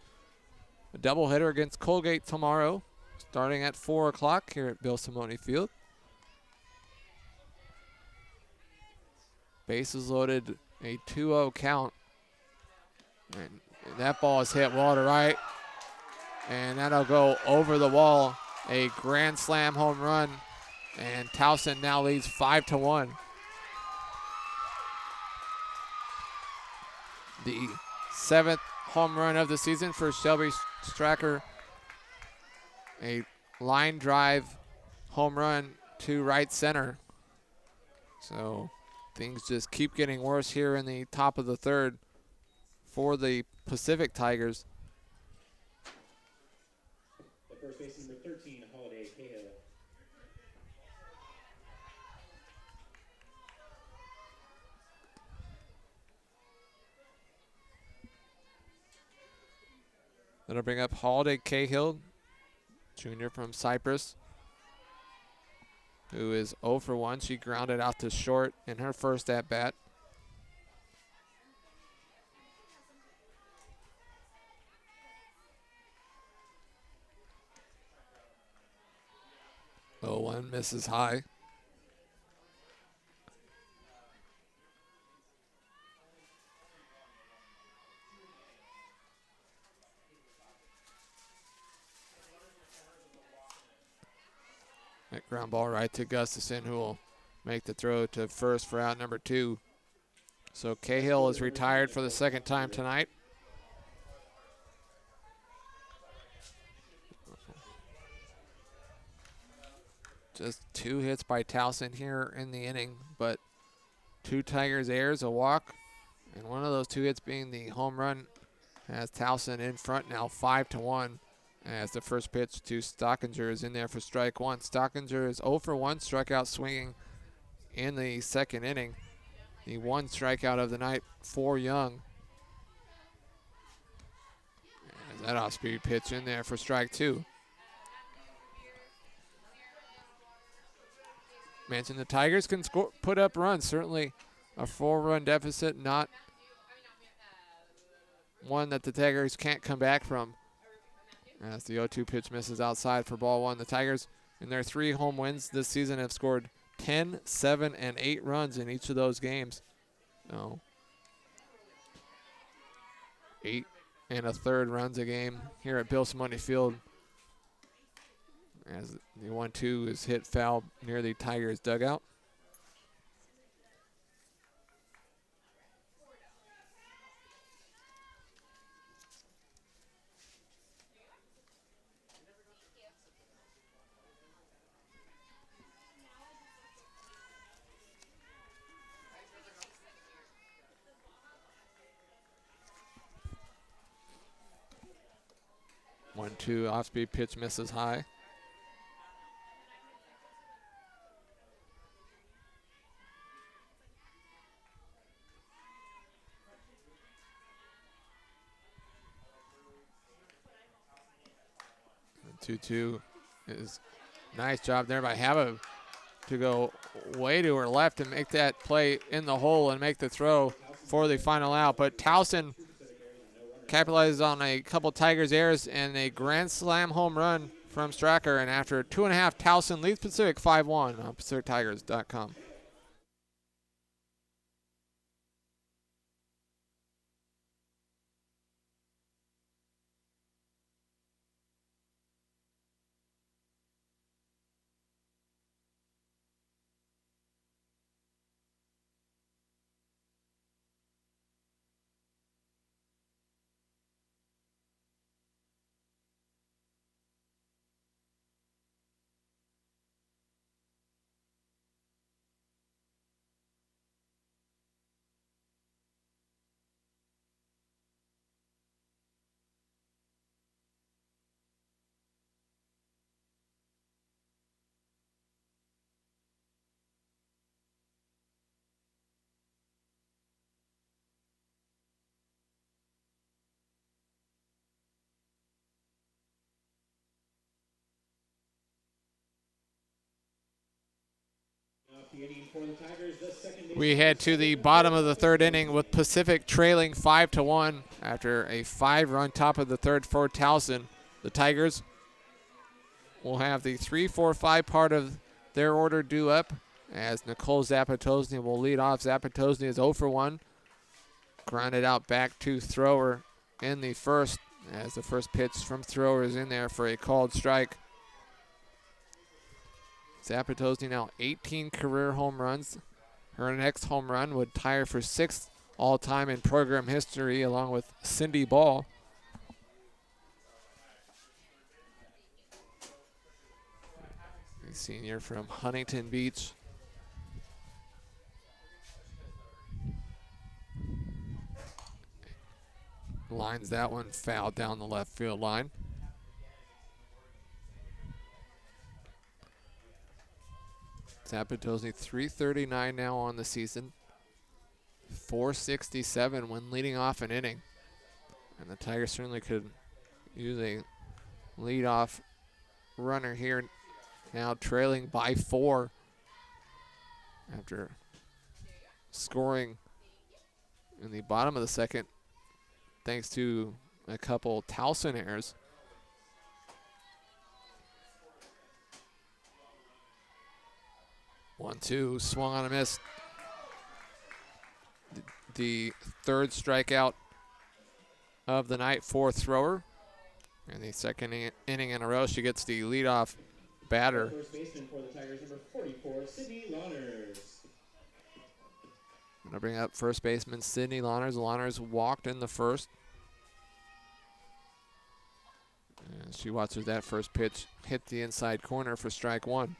S2: a doubleheader against Colgate tomorrow, starting at 4 o'clock here at Bill Simone Field. Bases loaded, a 2-0 count. And that ball is hit well to right. And that'll go over the wall. A grand slam home run. And Towson now leads 5-1. The 7th home run of the season for Shelby Stracker. A line drive home run to right center. So things just keep getting worse here in the top of the 3rd for the Pacific Tigers.
S1: The first base number 13, Holiday Cahill.
S2: That'll bring up Holiday Cahill, junior from Cypress, who is 0 for 1. She grounded out to short in her first at-bat. Oh, 1 misses high. That ground ball right to Gustafson, who will make the throw to first for out number 2. So Cahill is retired for the 2nd time tonight. Just 2 hits by Towson here in the inning, but 2 Tigers errors, a walk, and one of those 2 hits being the home run has Towson in front now 5-1. As the first pitch to Stockinger is in there for strike 1. Stockinger is 0 for 1, strikeout swinging in the 2nd inning. The 1 strikeout of the night for Young. As that off-speed pitch in there for strike 2. Mentioned the Tigers can put up runs. Certainly a 4-run deficit, not one that the Tigers can't come back from. As the 0-2 pitch misses outside for ball 1. The Tigers, in their 3 home wins this season, have scored 10, 7, and 8 runs in each of those games. So 8 1/3 runs a game here at Bill Simone Field. As the 1-2 is hit foul near the Tigers dugout. 1-2 off-speed pitch misses high. And 2-2 is nice job there by Hava to go way to her left and make that play in the hole and make the throw for the final out. But Towson capitalizes on a couple Tigers errors and a grand slam home run from Stracker. And after 2.5, Towson leads Pacific 5-1 on PacificTigers.com. We head to the bottom of the third inning with Pacific trailing 5-1 after a 5-run top of the third for Towson. The Tigers will have the 3-4-5 part of their order due up as Nicole Zapatosny will lead off. Zapatosny is 0 for 1. Grounded out back to Thrower in the first as the first pitch from Thrower is in there for a called strike. Zapatosny now 18 career home runs. Her next home run would tie her for 6th all-time in program history along with Cindy Ball. The senior from Huntington Beach. Lines that one foul down the left field line. Zapatosny 339 now on the season. 467 when leading off an inning. And the Tigers certainly could use a leadoff runner here. Now trailing by 4 after scoring in the bottom of the second thanks to a couple Towson errors. One, two, swung on a miss. The third strikeout of the night for Thrower. And the second inning in a row, she gets the leadoff batter.
S1: First baseman for the Tigers, number 44, Sydney Lawners.
S2: I'm going to bring up first baseman Sydney Lawners. Lawners walked in the first. And she watches that first pitch hit the inside corner for strike one.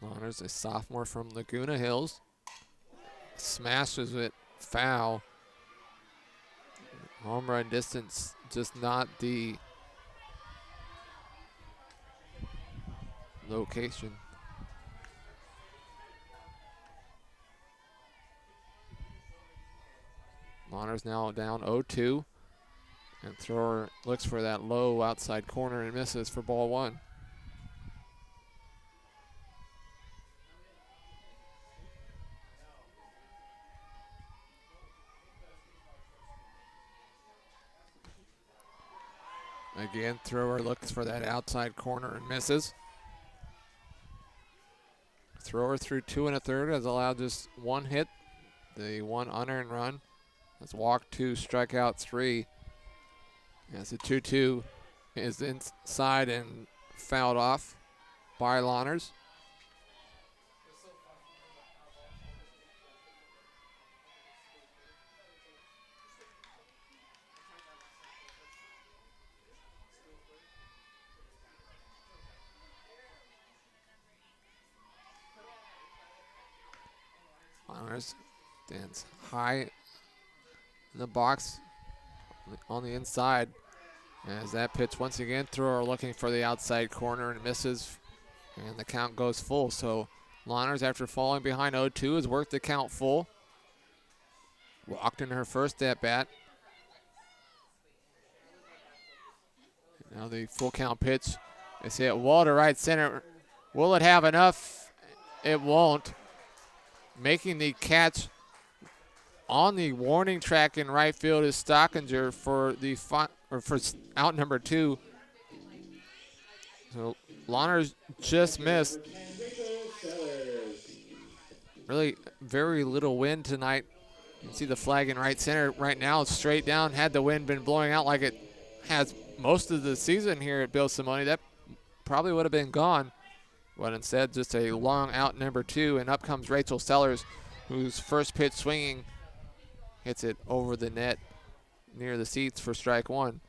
S2: Lawners, a sophomore from Laguna Hills. Smashes it foul. Home run distance, just not the location. Lawners now down 0-2. And Thrower looks for that low outside corner and misses for ball one. Again, Thrower looks for that outside corner and misses. Thrower through 2 1/3 has allowed just one hit, the one unearned run. Has walked 2, strikeout 3. As the 2-2 is inside and fouled off by Lawners. Lawners Stands high in the box on the inside. As that pitch once again, thrower looking for the outside corner and misses, and the count goes full. So Lawners, after falling behind 0-2, has worked the count full. Walked in her first at bat. Now the full count pitch. They say it wall to right center. Will it have enough? It won't. Making the catch on the warning track in right field is Stockinger for the for out number 2. So Lawners just missed. Really very little wind tonight. You can see the flag in right center right now. It's straight down. Had the wind been blowing out like it has most of the season here at Bill Simoni, that probably would have been gone. But instead, just a long out number 2, and up comes Rachel Sellers, whose first pitch swinging hits it over the net near the seats for strike 1.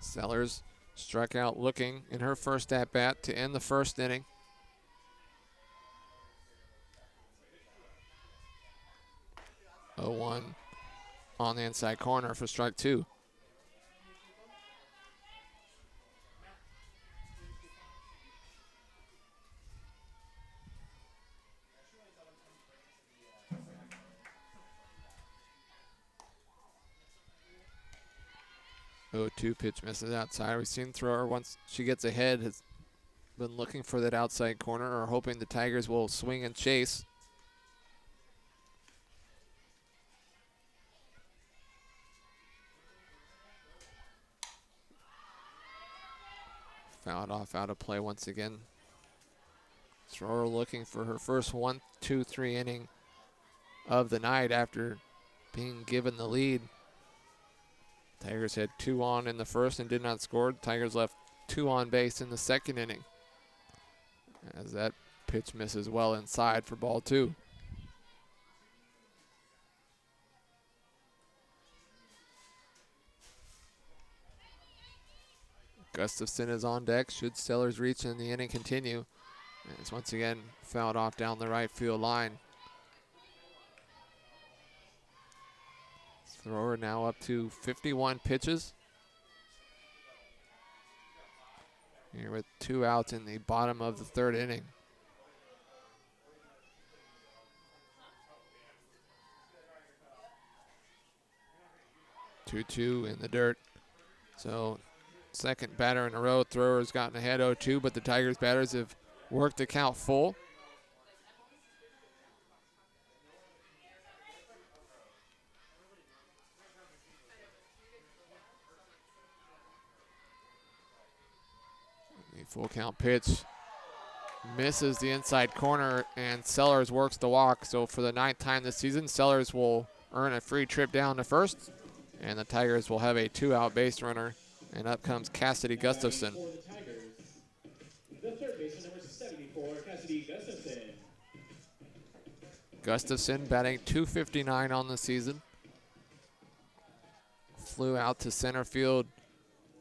S2: Sellers struck out looking in her first at-bat to end the first inning. Oh, 1 on the inside corner for strike 2. Oh, 2 pitch misses outside. We've seen thrower once she gets ahead has been looking for that outside corner or hoping the Tigers will swing and chase. Fouled off out of play once again. Thrower looking for her first 1-2-3 inning of the night after being given the lead. Tigers had 2 on in the first and did not score. Tigers left 2 on base in the second inning, as that pitch misses well inside for ball 2. Gustafson is on deck. Should Sellers reach and the inning continue? And it's once again fouled off down the right field line. Thrower now up to 51 pitches. Here with 2 outs in the bottom of the 3rd inning. Two in the dirt. So second batter in a row. Thrower's gotten ahead 0-2, but the Tigers batters have worked the count full. The full count pitch misses the inside corner, and Sellers works the walk. So for the 9th time this season, Sellers will earn a free trip down to first, and the Tigers will have a 2-out base runner. And up comes Cassidy Gustafson.
S1: The third baseman, number 74, Cassidy Gustafson.
S2: Gustafson batting .259 on the season. Flew out to center field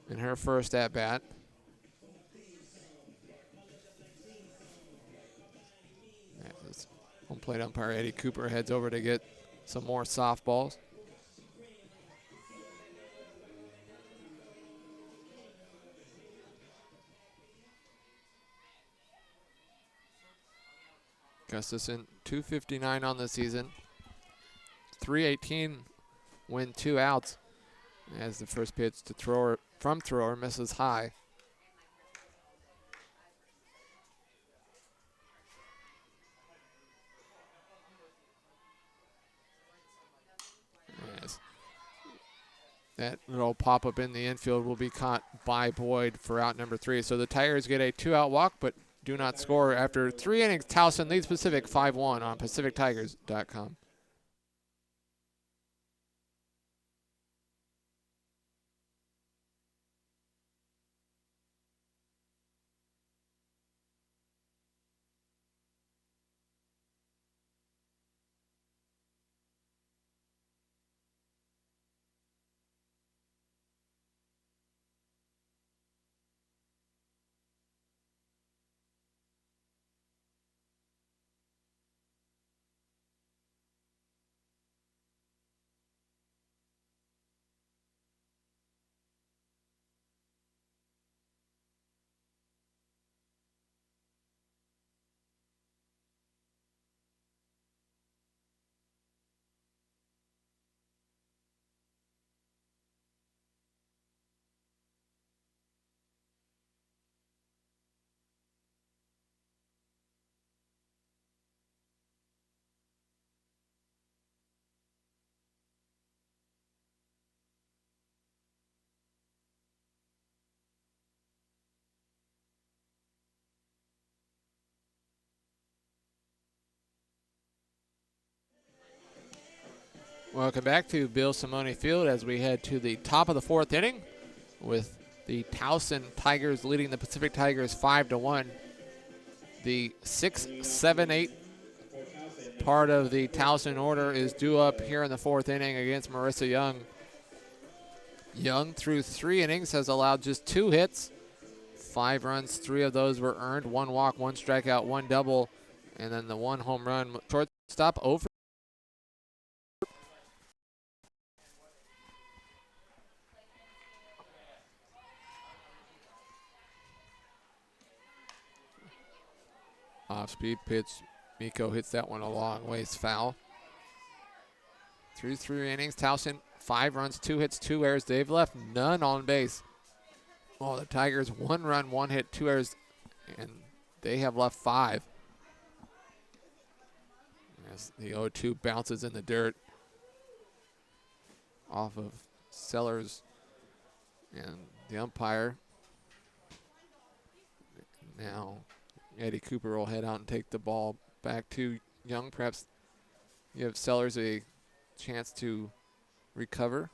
S2: in her first at-bat. Home plate umpire Eddie Cooper heads over to get some more softballs. Gustafson, .259 on the season. .318 when 2 outs, as the first pitch to thrower misses high. As that little pop-up in the infield will be caught by Boyd for out number 3. So the Tigers get a 2-out walk, but do not score after 3 innings. Towson leads Pacific 5-1 on PacificTigers.com. Welcome back to Bill Simone Field as we head to the top of the fourth inning with the Towson Tigers leading the Pacific Tigers 5-1. The 6, 7, 8 part of the Towson order is due up here in the fourth inning against Marissa Young. Young, through 3 innings, has allowed just 2 hits, 5 runs. 3 of those were earned, 1 walk, 1 strikeout, 1 double, and then the 1 home run. Shortstop over. Off-speed pitch. Miko hits that one a long ways foul. Through 3 innings, Towson 5 runs, 2 hits, 2 errors. They've left none on base. Well, the Tigers 1 run, 1 hit, 2 errors, and they have left 5. As the 0-2 bounces in the dirt off of Sellers and the umpire. Now Eddie Cooper will head out and take the ball back to Young. Perhaps give Sellers a chance to recover.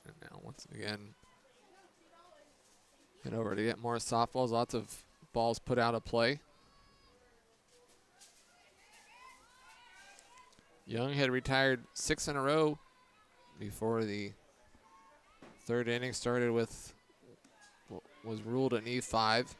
S2: And now once again, head over to get more softballs. Lots of balls put out of play. Young had retired 6 in a row before the 3rd inning started with what was ruled an E5.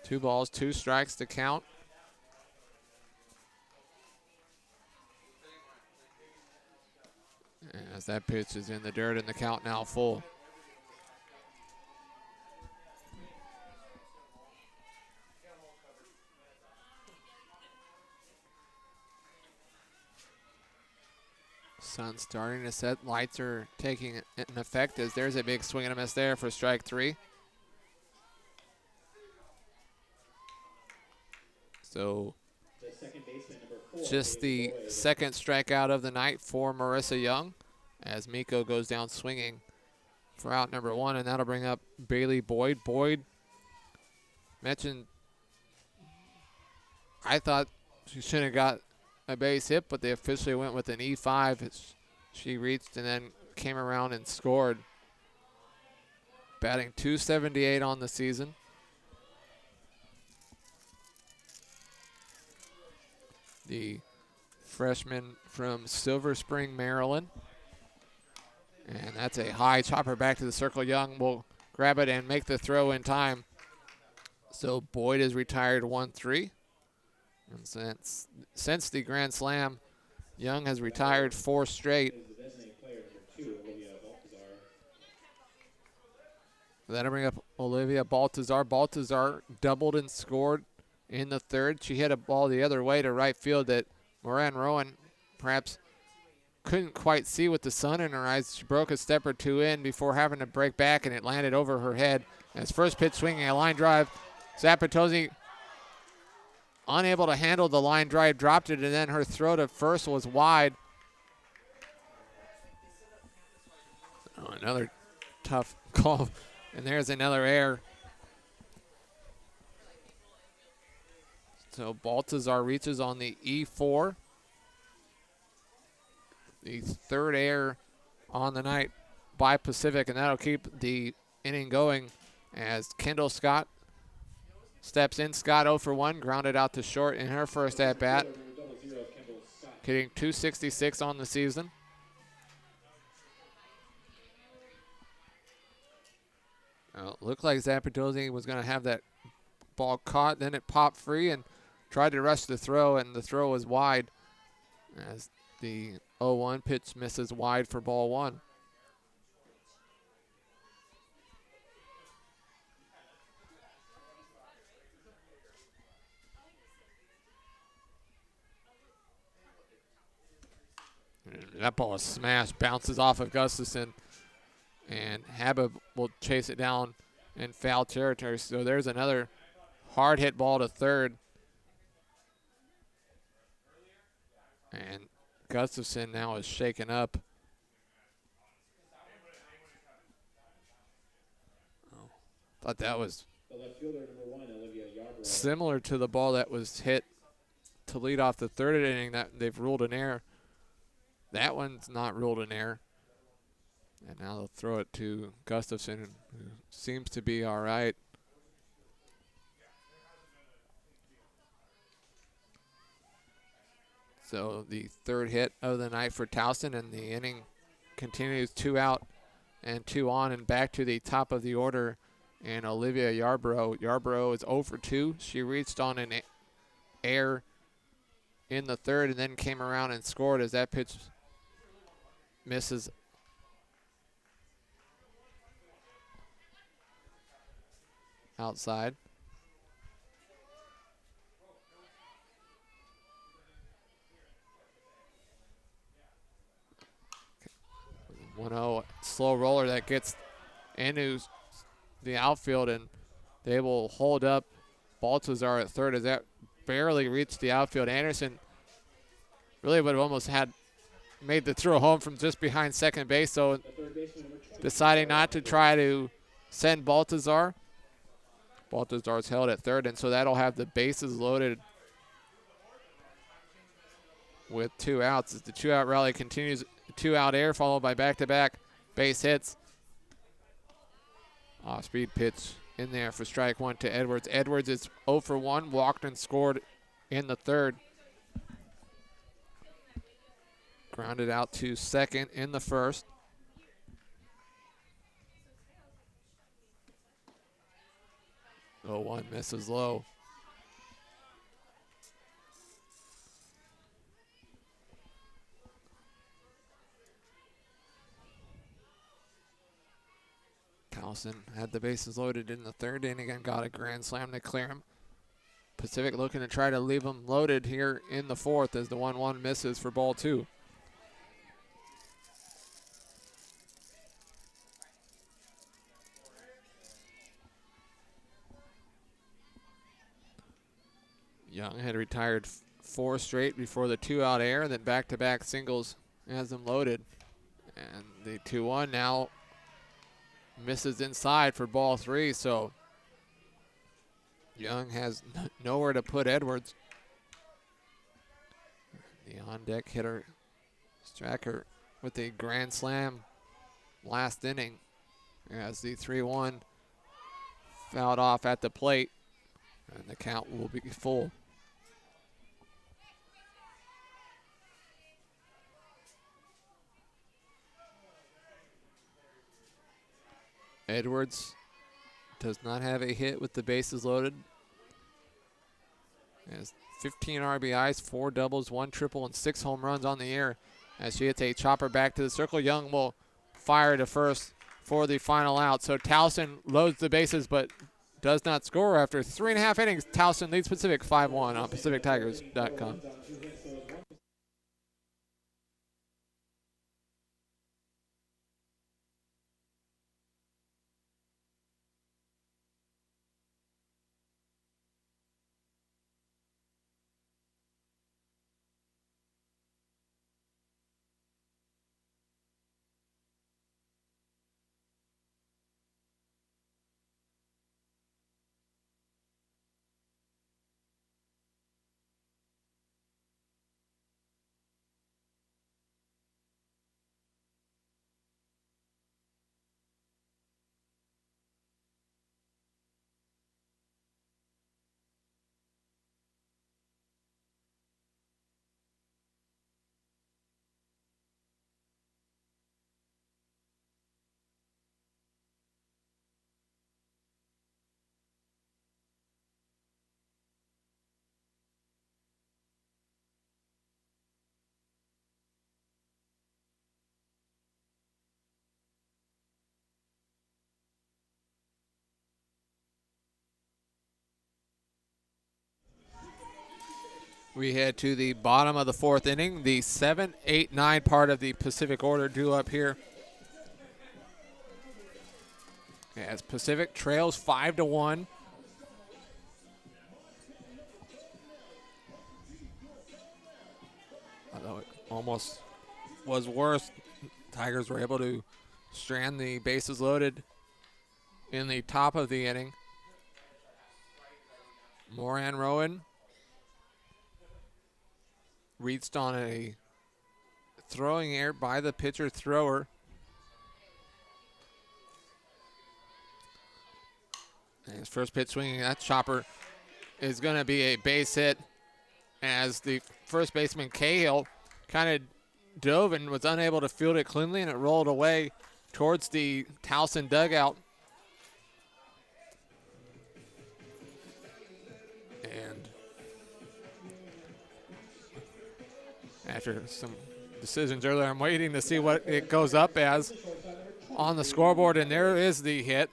S2: Two balls, 2 strikes to count. As that pitch is in the dirt and the count now full. Sun starting to set. Lights are taking an effect as there's a big swing and a miss there for strike 3. So just the 2nd strikeout of the night for Marissa Young as Miko goes down swinging for out number 1, and that'll bring up Bailey Boyd. Boyd mentioned, I thought she shouldn't have got a base hit, but they officially went with an E5. She reached and then came around and scored. Batting .278 on the season. The freshman from Silver Spring, Maryland. And that's a high chopper back to the circle. Young will grab it and make the throw in time. So Boyd is retired 1-3. And since the Grand Slam, Young has retired 4 straight. That'll bring up Olivia Baltazar. Baltazar doubled and scored in the 3rd. She hit a ball the other way to right field that Moran Rowan perhaps couldn't quite see with the sun in her eyes. She broke a step or 2 in before having to break back, and it landed over her head. As first pitch swinging a line drive, Zapatozzi unable to handle the line drive, dropped it, and then her throw to first was wide. Oh, another tough call, and there's another error. So Baltazar reaches on the E4. The 3rd error on the night by Pacific, and that'll keep the inning going as Kendall Scott steps in. Scott 0 for 1, grounded out to short in her first at-bat. Hitting .266 on the season. Looked like Zapatozzi was going to have that ball caught, then it popped free and tried to rush the throw, and the throw was wide as the 0-1 pitch misses wide for ball 1. That ball is smashed, bounces off of Gustafson, and Habib will chase it down in foul territory. So there's another hard hit ball to 3rd. And Gustafson now is shaken up. Oh, thought that was
S1: The left fielder, number 1, Olivia Yarbrough.
S2: similar to the ball that was hit to lead off the third inning that they've ruled an error. That one's not ruled an error. And now they'll throw it to Gustafson, who seems to be all right. So the third hit of the night for Towson, and the inning continues 2 out and 2 on, and back to the top of the order. And Olivia Yarbrough. Yarbrough is 0 for 2. She reached on an error in the third and then came around and scored as that pitch misses outside. Okay. 1-0 slow roller that gets into the outfield, and they will hold up Baltazar at third as that barely reached the outfield. Anderson really would have almost had made the throw home from just behind second base, so deciding not to try to send Baltazar. Baltazar's held at third, and so that'll have the bases loaded with 2 outs. As the 2-out rally continues, 2-out air followed by back-to-back base hits. Off-speed pitch in there for strike 1 to Edwards. Edwards is 0 for 1, walked and scored in the third. Grounded out to second in the first. Oh, 1 misses low. Towson had the bases loaded in the third inning and got a grand slam to clear him. Pacific looking to try to leave them loaded here in the fourth as the 1-1 misses for ball 2. Young had retired 4 straight before the 2-out air, then back-to-back singles has them loaded. And the 2-1 now misses inside for ball 3, so Young has nowhere to put Edwards. The on-deck hitter, Stracker, with a grand slam last inning as the 3-1 fouled off at the plate, and the count will be full. Edwards does not have a hit with the bases loaded. Has 15 RBIs, 4 doubles, 1 triple, and 6 home runs on the year. As she hits a chopper back to the circle, Young will fire to first for the final out. So Towson loads the bases but does not score after 3.5 innings. Towson leads Pacific 5-1 on PacificTigers.com. We head to the bottom of the fourth inning. The 7, 8, 9 part of the Pacific order due up here. As Pacific trails 5-1. almost was worse. Tigers were able to strand the bases loaded in the top of the inning. Moran Rowan reached on a throwing error by the pitcher thrower. And his first pitch swinging, that chopper is going to be a base hit as the first baseman Cahill kind of dove and was unable to field it cleanly, and it rolled away towards the Towson dugout. And after some decisions earlier, I'm waiting to see what it goes up as on the scoreboard, and there is the hit.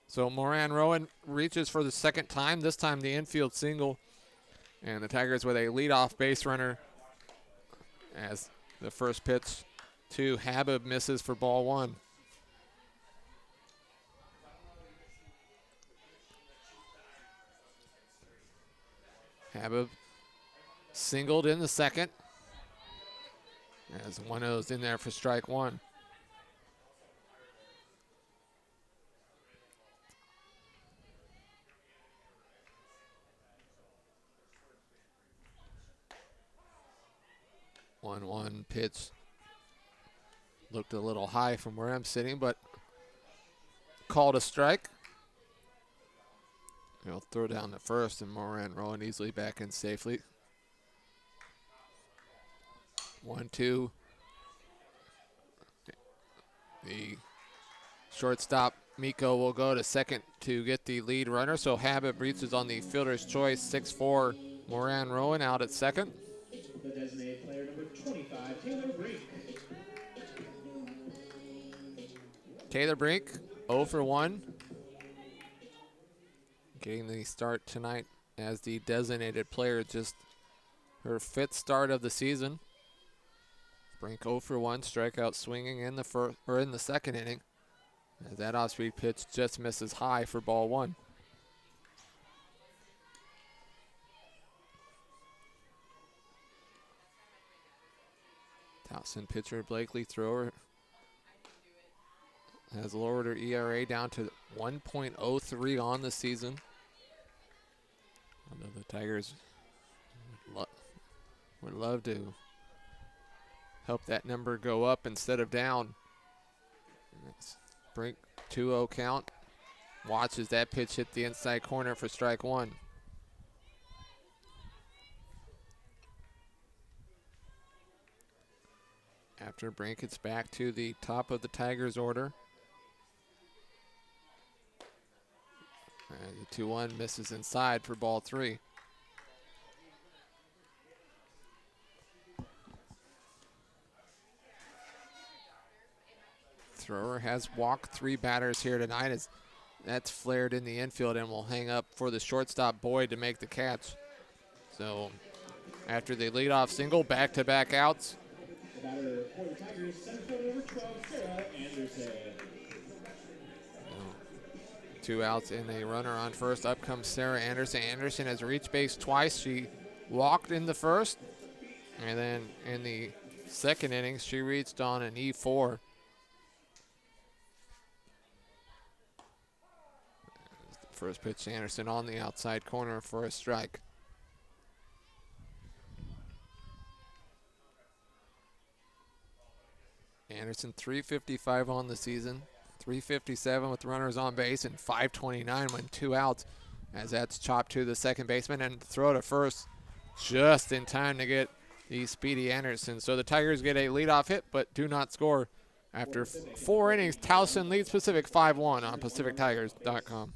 S2: So Moran Rowan reaches for the second time, this time the infield single, and the Tigers with a leadoff base runner as the first pitch to Habib misses for ball one. Habib singled in the second as 1-0's in there for strike one. One pitch looked a little high from where I'm sitting, but called a strike. He'll throw down the first, and Moran Rowan easily back in safely. 1-2. The shortstop Miko will go to second to get the lead runner, so Habib reaches on the fielder's choice. 6-4 Moran Rowan out at second.
S1: The designated player number 25, Taylor Brink.
S2: Taylor Brink, 0 for 1. Getting the start tonight as the designated player, just her 5th start of the season. Brink 0 for 1, strikeout swinging in the second inning. As that off-speed pitch just misses high for ball one. Towson pitcher Blakely thrower has lowered her ERA down to 1.03 on the season. Although the Tigers would love to help that number go up instead of down. Brink 2-0 count. Watches that pitch hit the inside corner for strike one. After Brink, it's back to the top of the Tigers order. And the 2-1 misses inside for ball three. Thrower has walked 3 batters here tonight as that's flared in the infield and will hang up for the shortstop Boyd to make the catch. So after the leadoff single, back-to-back outs.
S1: The batter for the Tigers, center field number 12, Sarah Anderson.
S2: 2 outs and a runner on first. Up comes Sarah Anderson. Anderson has reached base twice. She walked in the first, and then in the second inning, she reached on an E4. First pitch to Anderson on the outside corner for a strike. Anderson 355 on the season, 357 with runners on base, and 529 when 2 outs, as that's chopped to the second baseman and throw to first just in time to get the speedy Anderson. So the Tigers get a leadoff hit but do not score. After 4 innings, Towson leads Pacific 5-1 on PacificTigers.com.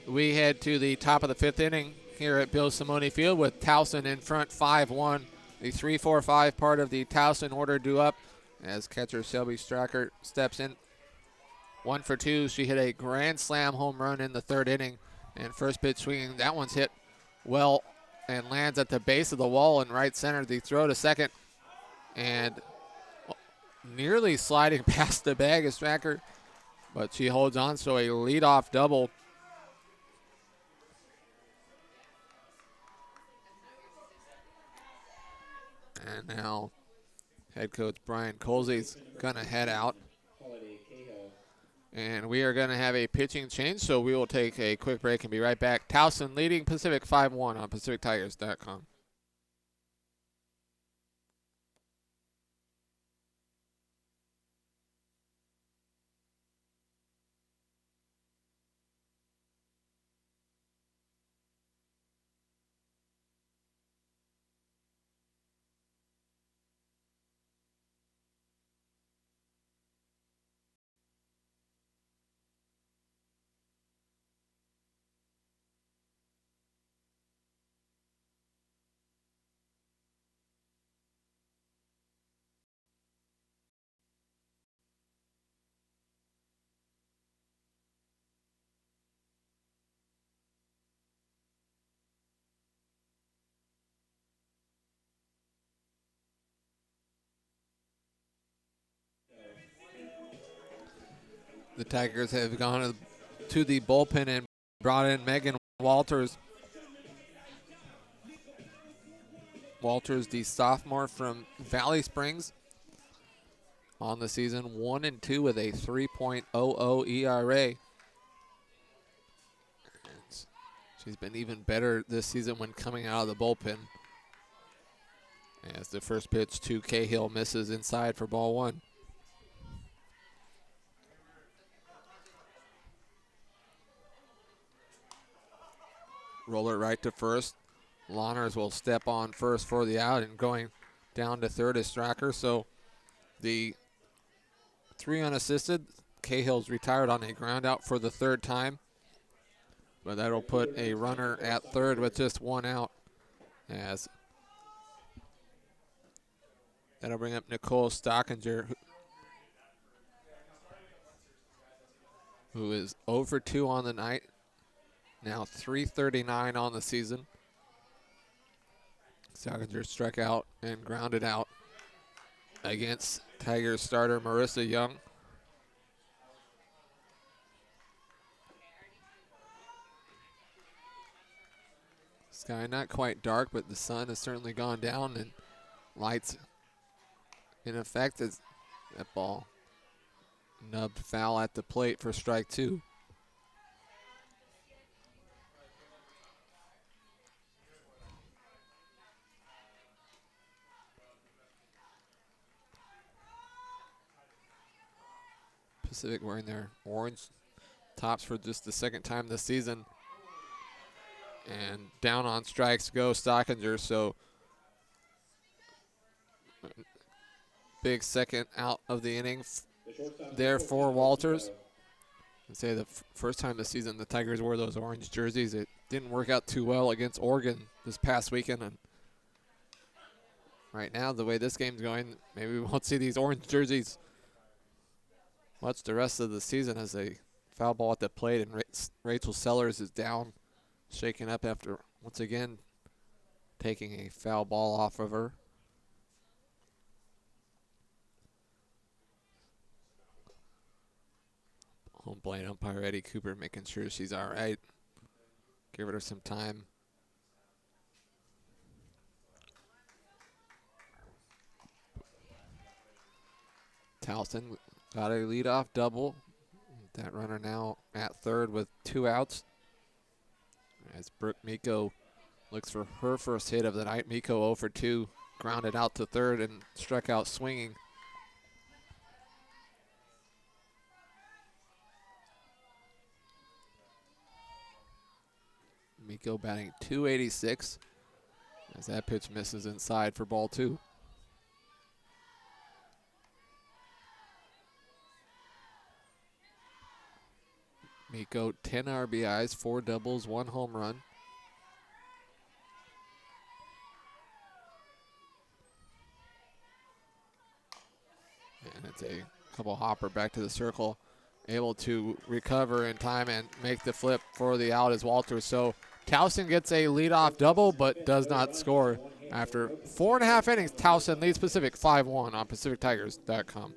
S2: we head to the top of the 5th inning here at Bill Simone Field with Towson in front 5-1. The 3-4-5 part of the Towson order due up as catcher Shelby Stracker steps in. 1 for 2. She hit a grand slam home run in the 3rd inning. And first pitch swinging, that one's hit well and lands at the base of the wall in right center. The throw to second and nearly sliding past the bag of Stracker, but she holds on, so a leadoff double. And now head coach Brian Colsey's going to head out. And we are going to have a pitching change, so we will take a quick break and be right back. Towson leading Pacific 5-1 on PacificTigers.com. The Tigers have gone to the bullpen and brought in Megan Walters. Walters, the sophomore from Valley Springs, on the season 1-2 with a 3.00 ERA. And she's been even better this season when coming out of the bullpen. As the first pitch to Cahill misses inside for ball 1. Roller right to first. Lawners will step on first for the out, and going down to third is Stracker. So the 3 unassisted. Cahill's retired on a ground out for the 3rd time. But that'll put a runner at third with just 1 out. As that'll bring up Nicole Stockinger, who is 0 for 2 on the night. Now 339 on the season. Stockinger struck out and grounded out against Tigers starter Marissa Young. Sky not quite dark, but the sun has certainly gone down and lights in effect as that ball nubbed foul at the plate for strike 2. Pacific wearing their orange tops for just the 2nd time this season. And down on strikes go Stockinger, so big second out of the inning there for Walters. I'd say the first time this season the Tigers wore those orange jerseys. It didn't work out too well against Oregon this past weekend. And right now, the way this game's going, maybe we won't see these orange jerseys much the rest of the season, as a foul ball at the plate, and Rachel Sellers is down, shaken up after once again taking a foul ball off of her. Home plate umpire Eddie Cooper making sure she's all right. Give her some time. Towson got a leadoff double. That runner now at third with 2 outs. As Brooke Miko looks for her first hit of the night. Miko 0 for 2, grounded out to third and struck out swinging. Miko batting .286 as that pitch misses inside for ball 2. Miko, 10 RBIs, 4 doubles, 1 home run. And it's a couple hopper back to the circle. Able to recover in time and make the flip for the out as Walter. So Towson gets a leadoff double but does not score. After 4.5 innings, Towson leads Pacific 5-1 on PacificTigers.com.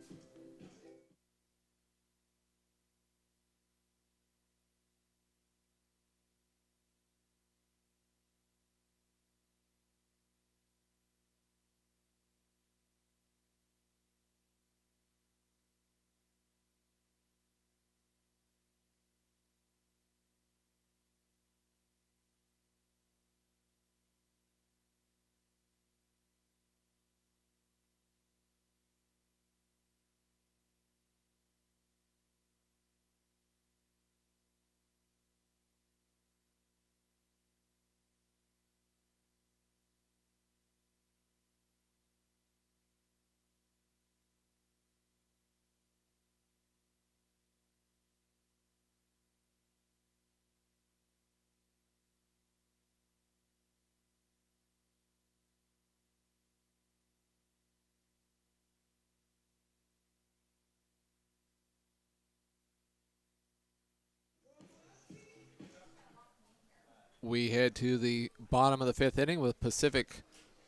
S2: We head to the bottom of the 5th inning with Pacific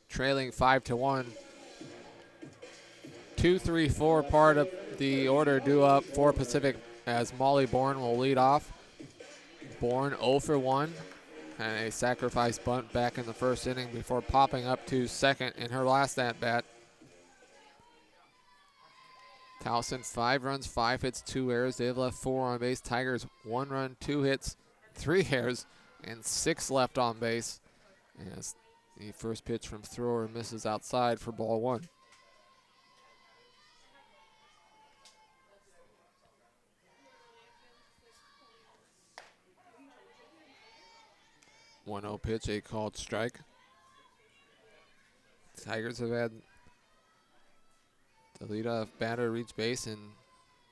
S2: trailing 5-1. 2, 3, 4 part of the order due up for Pacific as Molly Bourne will lead off. Bourne 0 for 1 and a sacrifice bunt back in the 1st inning before popping up to 2nd in her last at-bat. Towson 5 runs, 5 hits, 2 errors. They've left 4 on base. Tigers 1 run, 2 hits, 3 errors, and 6 left on base. As the first pitch from thrower misses outside for ball 1. 1-0 pitch, a called strike. Tigers have had the leadoff batter reach base in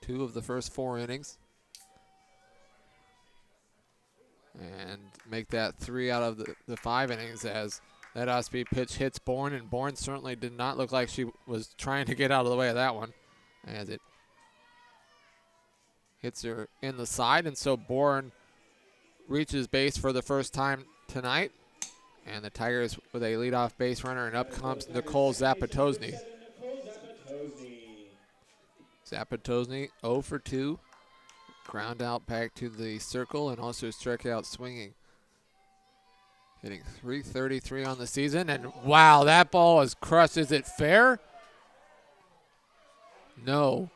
S2: 2 of the first 4 innings. And make that 3 out of the 5 innings as that Osby pitch hits Bourne, and Bourne certainly did not look like she was trying to get out of the way of that one as it hits her in the side, and so Bourne reaches base for the first time tonight, and the Tigers with a leadoff base runner, and up comes Nicole Zapatosny. Zapatosny 0 for 2. Ground out back to the circle and also struck out swinging. Hitting .333 on the season, and wow, that ball is crushed. Is it fair? No.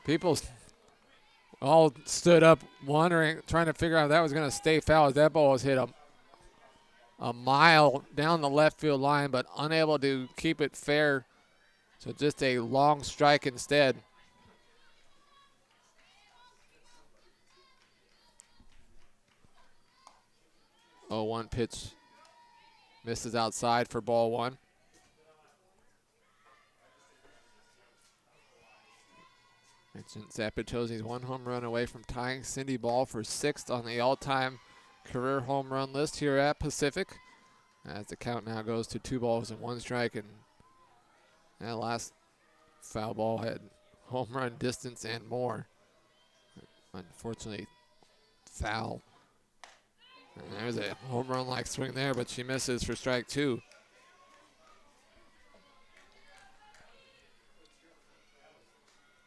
S2: People all stood up wondering, trying to figure out if that was going to stay foul as that ball was hit a mile down the left field line, but unable to keep it fair. So just a long strike instead. Oh, 1 pitch misses outside for ball 1. Mentioned Zapatosny's 1 home run away from tying Cindy Ball for 6th on the all-time career home run list here at Pacific. As the count now goes to 2 balls and 1 strike, and that last foul ball had home run distance and more. Unfortunately, foul. And there's a home run-like swing there, but she misses for strike 2.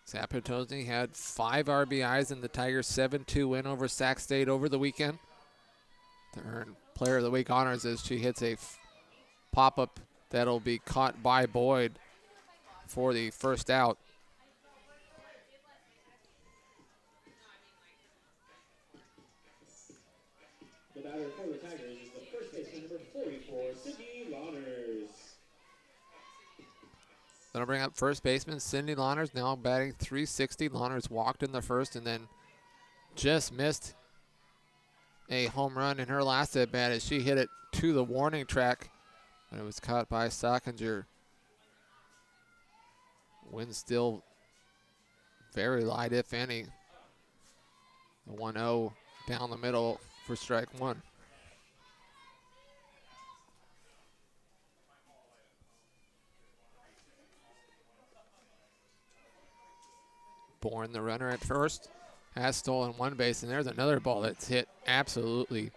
S2: Zapatosny had 5 RBIs in the Tigers' 7-2 win over Sac State over the weekend to earn Player of the Week honors as she hits a pop-up that'll be caught by Boyd for the first out.
S1: The batter for the Tigers is the first baseman, number 44, Sydney Lawners.
S2: That'll bring up first baseman Cindy Lawners, now batting .360. Lawners walked in the first and then just missed a home run in her last at bat as she hit it to the warning track, but it was caught by Stockinger Wind still very light, if any. The 1-0 down the middle for strike one. Bourne, the runner at first, has stolen one base, and there's another ball that's hit absolutely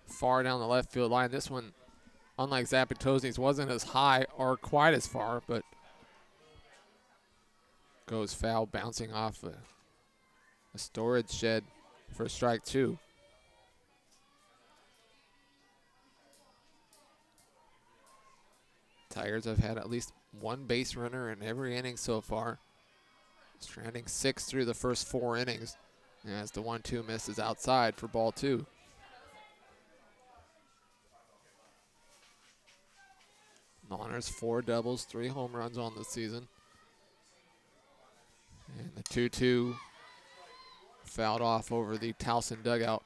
S2: far down the left field line. This one, unlike Zapatozzi's, wasn't as high or quite as far, but goes foul, bouncing off a storage shed for strike two. Tigers have had at least one base runner in every inning so far. Stranding 6 through the first 4 innings as the 1-2 misses outside for ball 2. Lawners 4 doubles, 3 home runs on the season. And the 2-2 fouled off over the Towson dugout.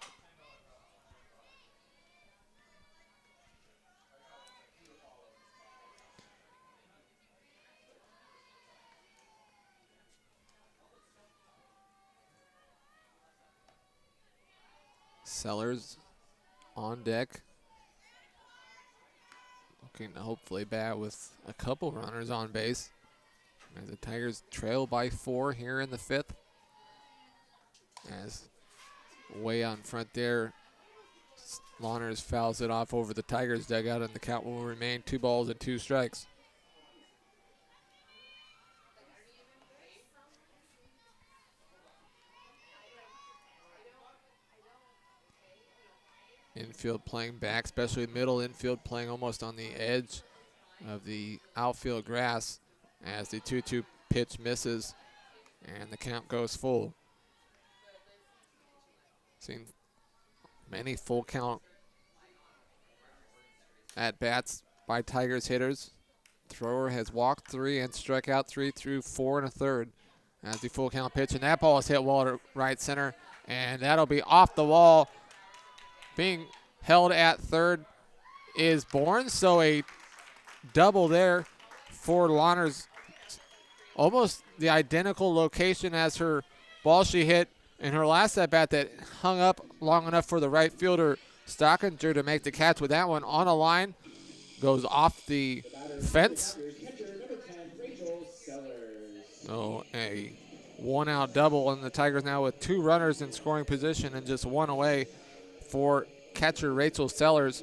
S2: Sellers on deck. Looking to hopefully bat with a couple runners on base. As the Tigers trail by 4 here in the 5th. As way out in front there, Lawners fouls it off over the Tigers dugout, and the count will remain 2 balls and 2 strikes. Infield playing back, especially middle infield playing almost on the edge of the outfield grass as the 2-2 pitch misses and the count goes full. Seen many full count at bats by Tigers hitters. Thrower has walked 3 and struck out 3 through 4 1/3 as the full count pitch, and that ball is hit wall to right center, and that'll be off the wall. Being held at third is Bourne, so a double there for Lawners. Almost the identical location as her ball she hit in her last at bat that hung up long enough for the right fielder Stockinger to make the catch with that one on a line. Goes off the fence. So a 1-out double, and the Tigers now with 2 runners in scoring position and just 1 away for catcher Rachel Sellers.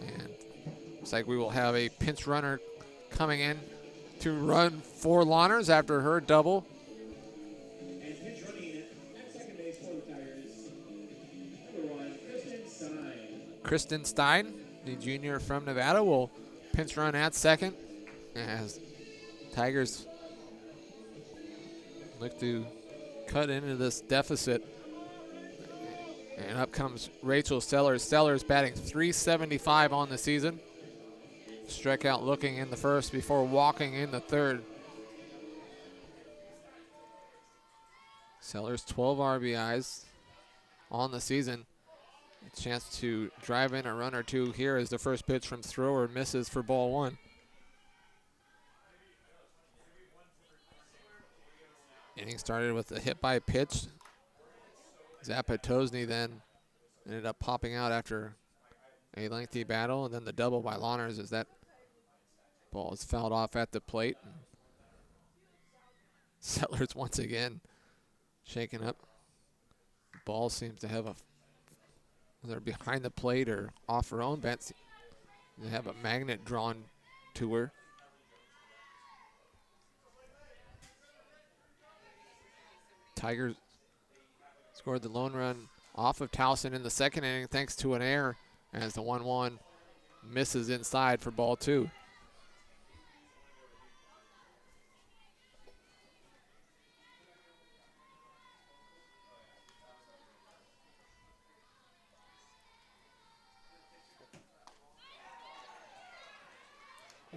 S2: And looks like we will have a pinch runner coming in to run for Lawners after her double.
S1: And pinch running at second base for the Tigers, number 1, Kristen Stein.
S2: Kristen Stein, the junior from Nevada, will pinch run at second as Tigers look to cut into this deficit. And up comes Rachel Sellers. Sellers batting .375 on the season. Struck out looking in the first before walking in the third. Sellers 12 RBIs on the season. A chance to drive in a run or two here as the first pitch from Thrower misses for ball 1. Inning started with a hit by pitch. Zapatozny then ended up popping out after a lengthy battle, and then the double by Lawners as that ball is fouled off at the plate. Sellers once again shaken up. Ball seems to have whether behind the plate or off her own bent, they have a magnet drawn to her. Tigers scored the lone run off of Towson in the second inning thanks to an error as the 1-1 misses inside for ball 2.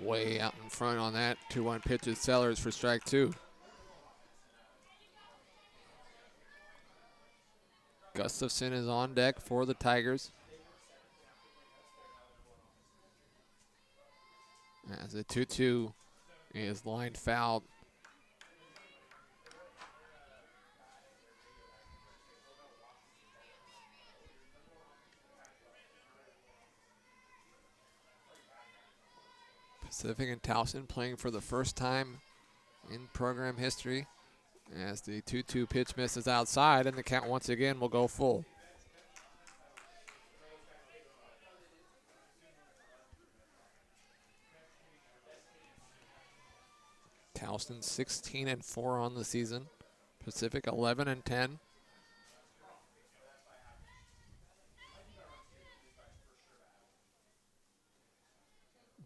S2: Way out in front on that 2-1 pitch is Sellers for strike 2. Gustafson is on deck for the Tigers. As the 2-2 is line fouled. Pacific and Towson playing for the first time in program history as the 2-2 pitch misses outside, and the count once again will go full. Towson 16-4 on the season. Pacific 11-10.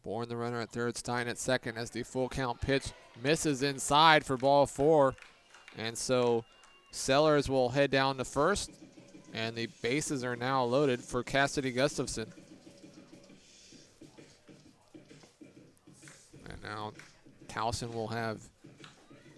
S2: Bourne the runner at third, Stein at second as the full count pitch misses inside for ball 4. And so Sellers will head down to first, and the bases are now loaded for Cassidy Gustafson. And now Towson will have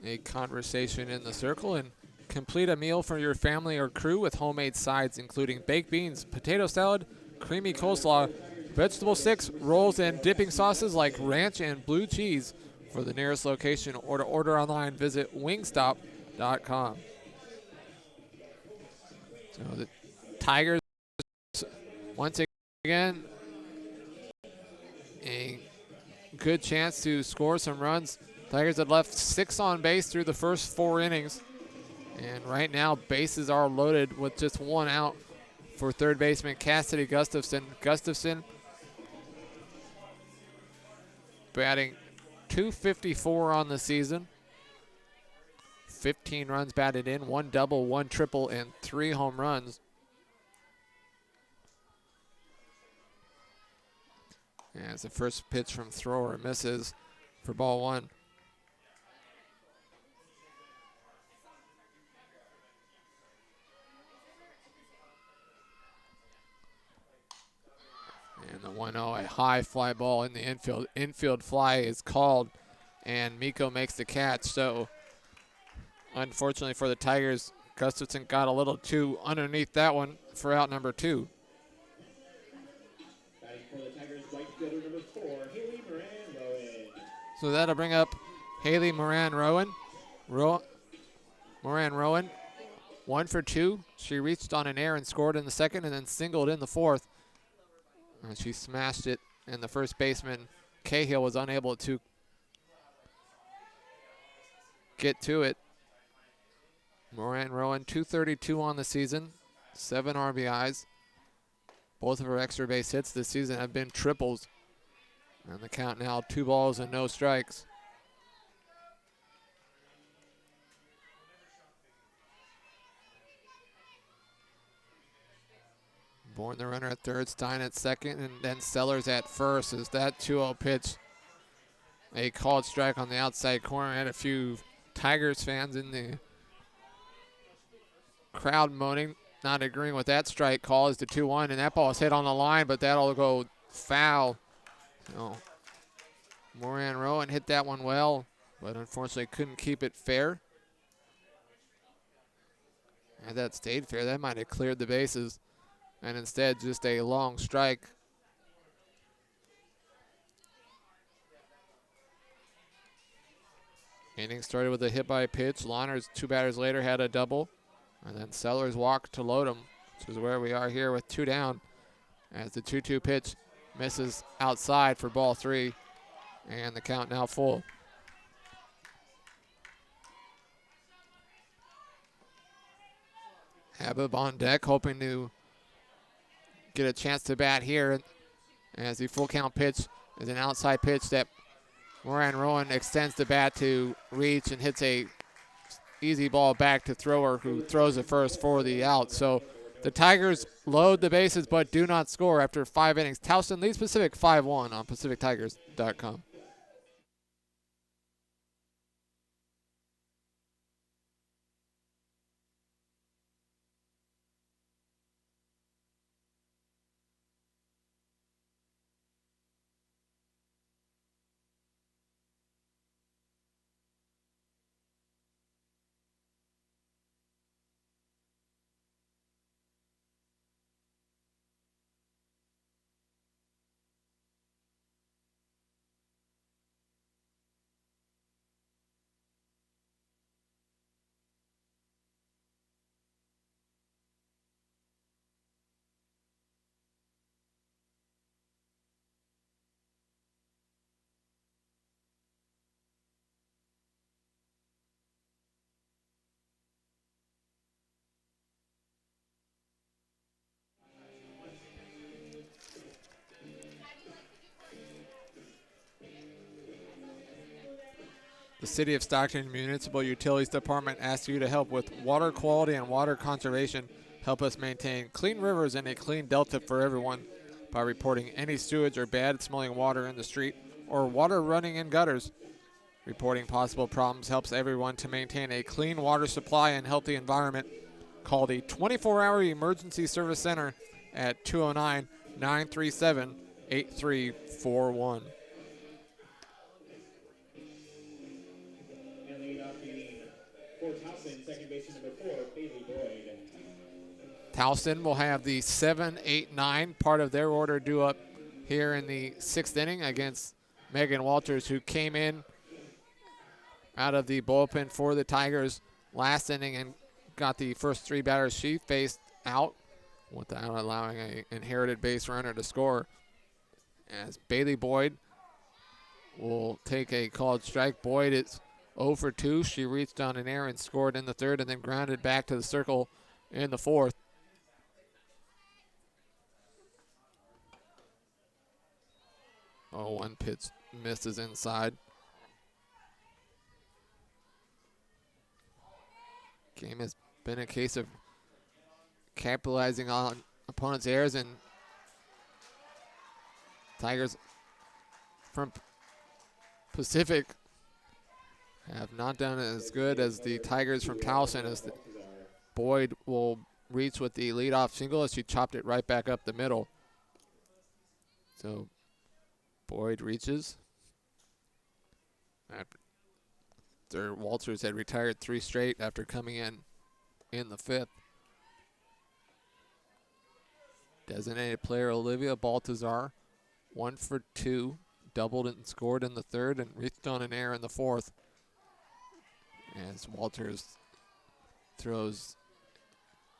S2: a conversation in the circle and complete a meal for your family or crew with homemade sides including baked beans, potato salad, creamy coleslaw, vegetable sticks, rolls, and dipping sauces like ranch and blue cheese. For the nearest location or to order online, visit wingstop.com. So the Tigers, once again, a good chance to score some runs. Tigers had left 6 on base through the first 4 innings. And right now, bases are loaded with just 1 out for third baseman Cassidy Gustafson. Gustafson batting .254 on the season. 15 runs batted in, 1 double, 1 triple, and 3 home runs. As the first pitch from thrower misses for ball 1. And the 1-0, a high fly ball in the infield. Infield fly is called, and Miko makes the catch. So, unfortunately for the Tigers, Gustafson got a little too underneath that one for out number 2.
S1: Batting for the Tigers, right fielder number 4, Haley Moran-Rowan.
S2: So that'll bring up Haley Moran-Rowan. Moran-Rowan, 1 for 2. She reached on an air and scored in the second and then singled in the fourth. And she smashed it, and the first baseman, Cahill, was unable to get to it. Moran-Rowan, 232 on the season, 7 RBIs. Both of her extra base hits this season have been triples. And the count now 2 balls and no strikes. Bourne the runner at third, Stein at second, and then Sellers at first. As that 2-0 pitch, a called strike on the outside corner, and a few Tigers fans in the crowd moaning, not agreeing with that strike call. Is the 2-1, and that ball is hit on the line, but that'll go foul. So Moran-Rowan hit that one well, but unfortunately couldn't keep it fair. Had that stayed fair, that might have cleared the bases. And instead, just a long strike. Inning started with a hit by pitch. Lawners, 2 batters later, had a double. And then Sellers walked to load him, which is where we are here with 2 down. As the 2-2 pitch misses outside for ball 3. And the count now full. Habib on deck, hoping to get a chance to bat here, as the full count pitch is an outside pitch that Moran-Rowan extends the bat to reach and hits a easy ball back to thrower, who throws it first for the out. So the Tigers load the bases but do not score after 5 innings. Towson leads Pacific 5-1 on PacificTigers.com. The City of Stockton Municipal Utilities Department asks you to help with water quality and water conservation. Help us maintain clean rivers and a clean delta for everyone by reporting any sewage or bad smelling water in the street or water running in gutters. Reporting possible problems helps everyone to maintain a clean water supply and healthy environment. Call the 24-hour Emergency Service Center at 209-937-8341.
S1: And lead off the for Towson, second baseman number 4, Bailey Boyd.
S2: Towson will have the 7, 8, 9 part of their order due up here in the 6th inning against Megan Walters, who came in out of the bullpen for the Tigers last inning and got the first 3 batters she faced out without allowing an inherited base runner to score. As Bailey Boyd will take a called strike. Boyd is 0 for 2. She reached on an air and scored in the 3rd and then grounded back to the circle in the 4th. Oh, one pitch misses inside. Game has been a case of capitalizing on opponents' errors, and Tigers from Pacific have not done as good as the Tigers from Towson, as Boyd will reach with the leadoff single as she chopped it right back up the middle. So Boyd reaches after Walters had retired 3 straight after coming in the 5th. Designated player Olivia Baltazar, 1 for 2, doubled and scored in the 3rd and reached on an air in the 4th. As Walters throws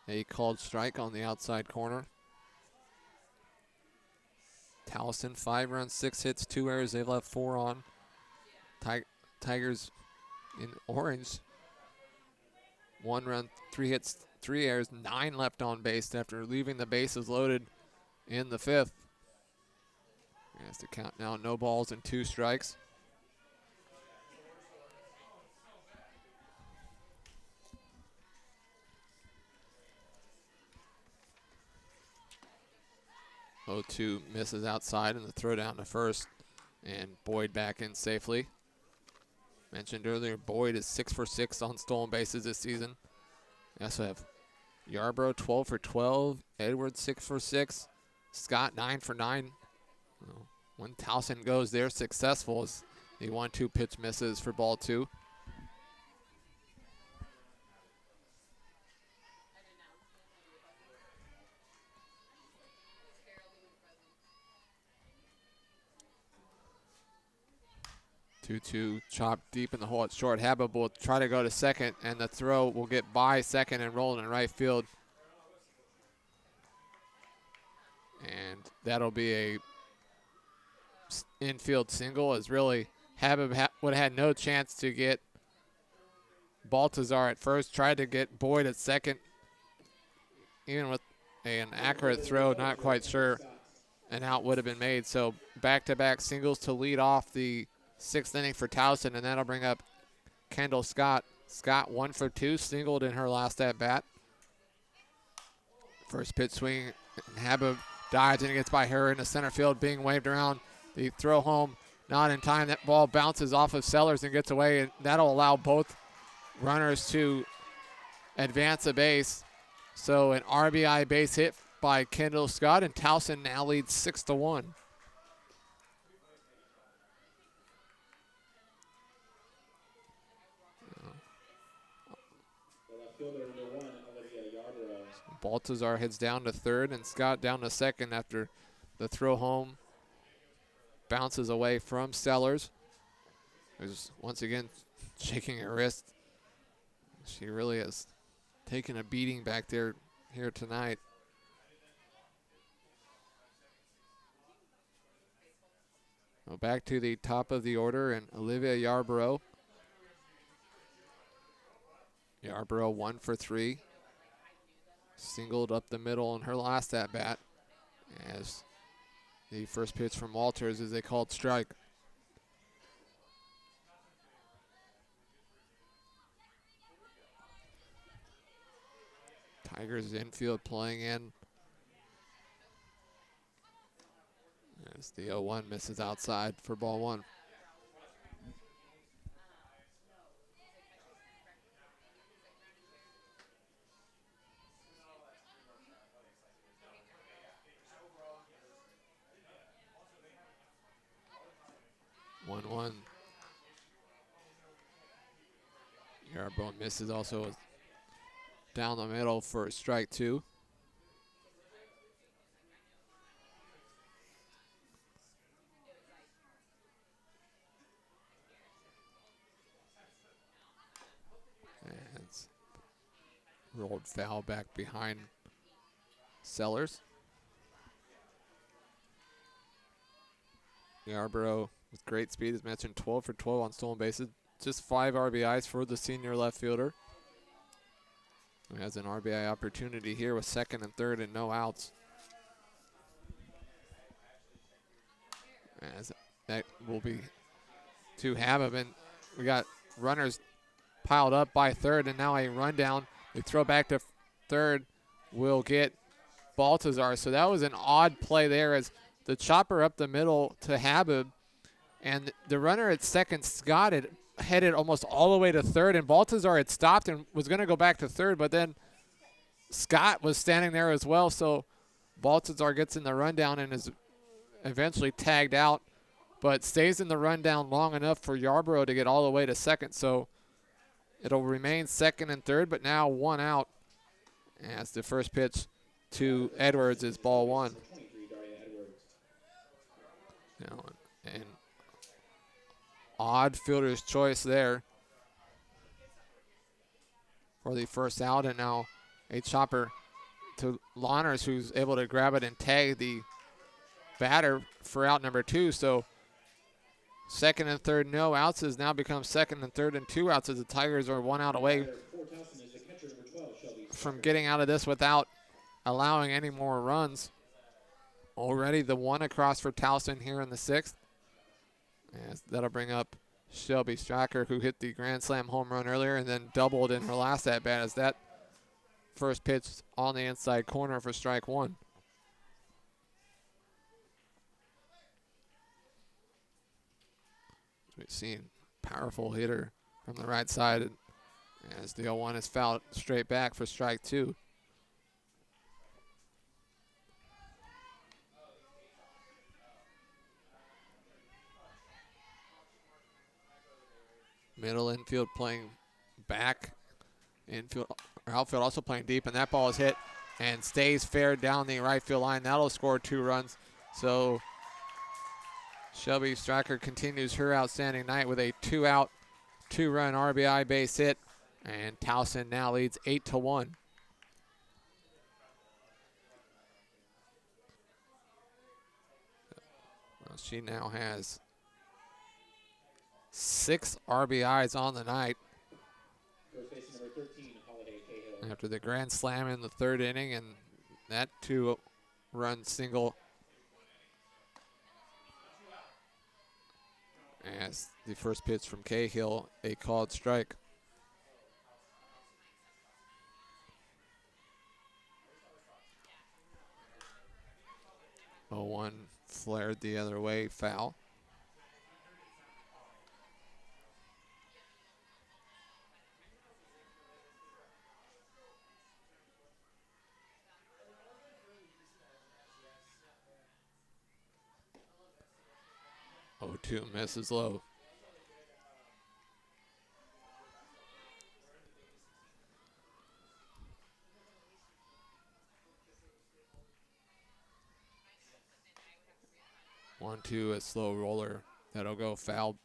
S2: a called strike on the outside corner. Towson, 5 runs, 6 hits, 2 errors. They've left 4 on. Tigers in orange, 1 run, 3 hits, 3 errors, 9 left on base after leaving the bases loaded in the 5th. Has to count now, no balls and 2 strikes. O2 misses outside in the throw down to first, and Boyd back in safely. Mentioned earlier, Boyd is 6 for 6 on stolen bases this season. We also have Yarbrough 12 for 12, Edwards 6 for 6, Scott 9 for 9. Well, when Towson goes, they're successful as the 1-2 pitch misses for ball 2. Two chopped deep in the hole at short. Habib will try to go to second, and the throw will get by second and roll in right field. And that'll be a infield single, as really Habib would have had no chance to get Baltazar at first. Tried to get Boyd at second. Even with an accurate throw, not quite sure an out would have been made. So back-to-back singles to lead off the 6th inning for Towson, and that'll bring up Kendall Scott. Scott 1 for 2, singled in her last at-bat. First pitch swing, and Habib dives and it gets by her in the center field, being waved around. The throw home, not in time. That ball bounces off of Sellers and gets away, and that'll allow both runners to advance a base. So an RBI base hit by Kendall Scott, and Towson now leads 6-1. Baltazar heads down to 3rd and Scott down to 2nd after the throw home bounces away from Sellers, who's once again shaking her wrist. She really has taken a beating back there here tonight. Well, back to the top of the order, and Olivia Yarbrough. Yarbrough 1 for 3. Singled up the middle in her last at-bat, as the first pitch from Walters is a called strike. Tigers infield playing in. As the 0-1 misses outside for ball one. One. Yarbrough misses also down the middle for strike two. And it's rolled foul back behind Sellers. Yarbrough with great speed, as mentioned, 12 for 12 on stolen bases. Just 5 RBIs for the senior left fielder. He has an RBI opportunity here with second and third and no outs. As that will be to have him, and we got runners piled up by third, and now a rundown. They throw back to third, will get Baltazar. So that was an odd play there, as the chopper up the middle to Habib, and the runner at second, Scott, had headed almost all the way to third, and Baltazar had stopped and was going to go back to third, but then Scott was standing there as well, so Baltazar gets in the rundown and is eventually tagged out, but stays in the rundown long enough for Yarbrough to get all the way to second, so it'll remain second and third, but now one out, as the first pitch to Edwards is ball one. Now, and odd fielder's choice there for the first out, and now a chopper to Lawners, who's able to grab it and tag the batter for out number two. So second and third, no outs, has now become second and third and 2 outs, as the Tigers are 1 out away from getting out of this without allowing any more runs. Already the 1 across for Towson here in the 6th. And that'll bring up Shelby Stracker, who hit the grand slam home run earlier and then doubled in her last at bat, as that first pitch on the inside corner for strike one. We've seen powerful hitter from the right side, as the 0-1 is fouled straight back for strike two. Middle infield playing back. Infield, or outfield also playing deep, and that ball is hit and stays fair down the right field line. That'll score 2 runs. So Shelby Stracker continues her outstanding night with a 2-out, 2-run RBI base hit, and Towson now leads 8-1. Well, she now has 6 RBIs on the night after the grand slam in the 3rd inning, and that 2-run single as the first pitch from Cahill, a called strike. Oh, 1 flared the other way, foul. Oh, 2 misses low. One, two, a slow roller that'll go foul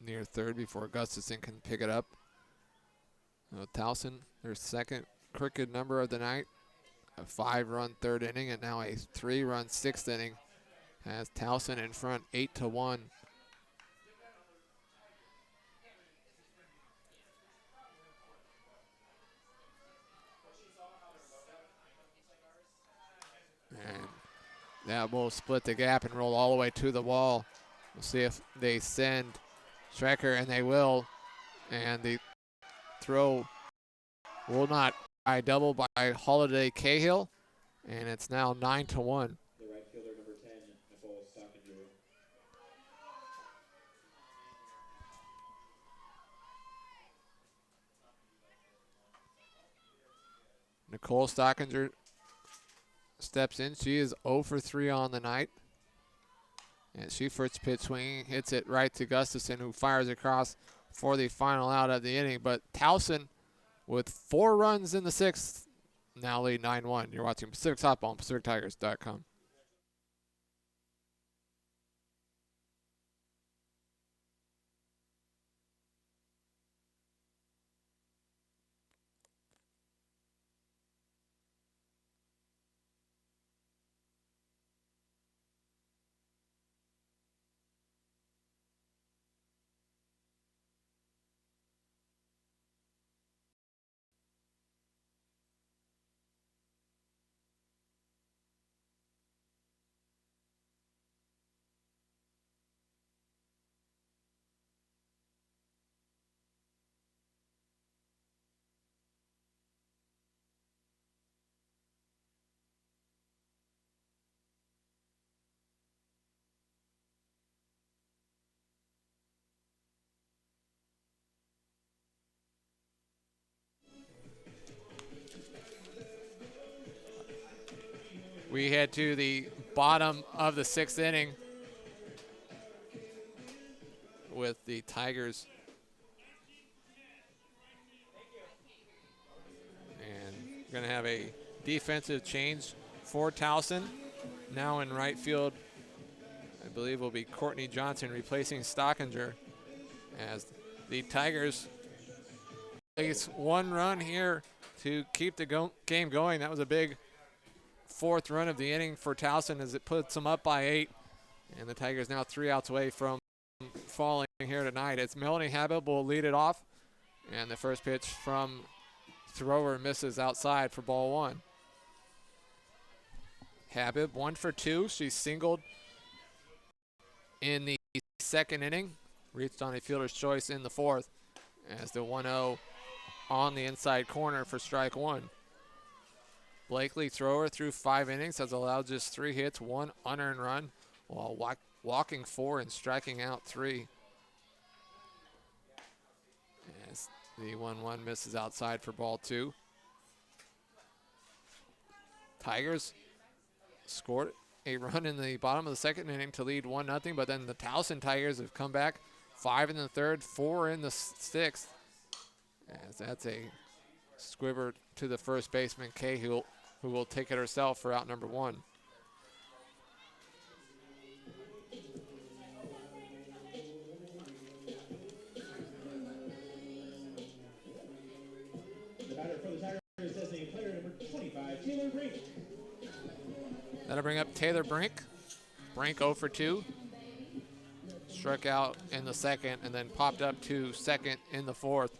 S2: near third before Gustafson can pick it up. Towson, their second crooked number of the night. A 5-run 3rd inning, and now a 3-run 6th inning has Towson in front 8-1. And that will split the gap and roll all the way to the wall. We'll see if they send Strecker, and they will. And the throw will not double by Holiday Cahill, and it's now 9-1.
S1: The right fielder, number 10, Nicole Stockinger.
S2: Nicole Stockinger steps in. She is 0 for 3 on the night. And she first pitch swinging, hits it right to Gustafson, who fires across for the final out of the inning. But Towson, with 4 runs in the 6th, now lead 9-1. You're watching Pacific Softball on PacificTigers.com. We head to the bottom of the 6th inning with the Tigers. And we're going to have a defensive change for Towson. Now in right field, I believe will be Courtney Johnson replacing Stockinger, as the Tigers place 1 run here to keep the game going. That was a big 4th run of the inning for Towson as it puts them up by 8. And the Tigers now 3 outs away from falling here tonight. It's Melanie Habib will lead it off. And the first pitch from thrower misses outside for ball 1. Habib 1 for 2. She singled in the 2nd inning. Reached on a fielder's choice in the 4th as the 1-0 on the inside corner for strike 1. Blakely, thrower through 5 innings, has allowed just 3 hits, 1 unearned run, while walking 4 and striking out 3. As the 1-1 misses outside for ball 2. Tigers scored a run in the bottom of the 2nd inning to lead 1-0, but then the Towson Tigers have come back 5 in the 3rd, 4 in the 6th. As that's a squibber to the first baseman, Cahill, who will take it herself for out number 1.
S1: The batter for the Tigers is designated player number 25, Taylor Brink.
S2: That'll bring up Taylor Brink. Brink 0 for 2. Struck out in the 2nd and then popped up to 2nd in the 4th.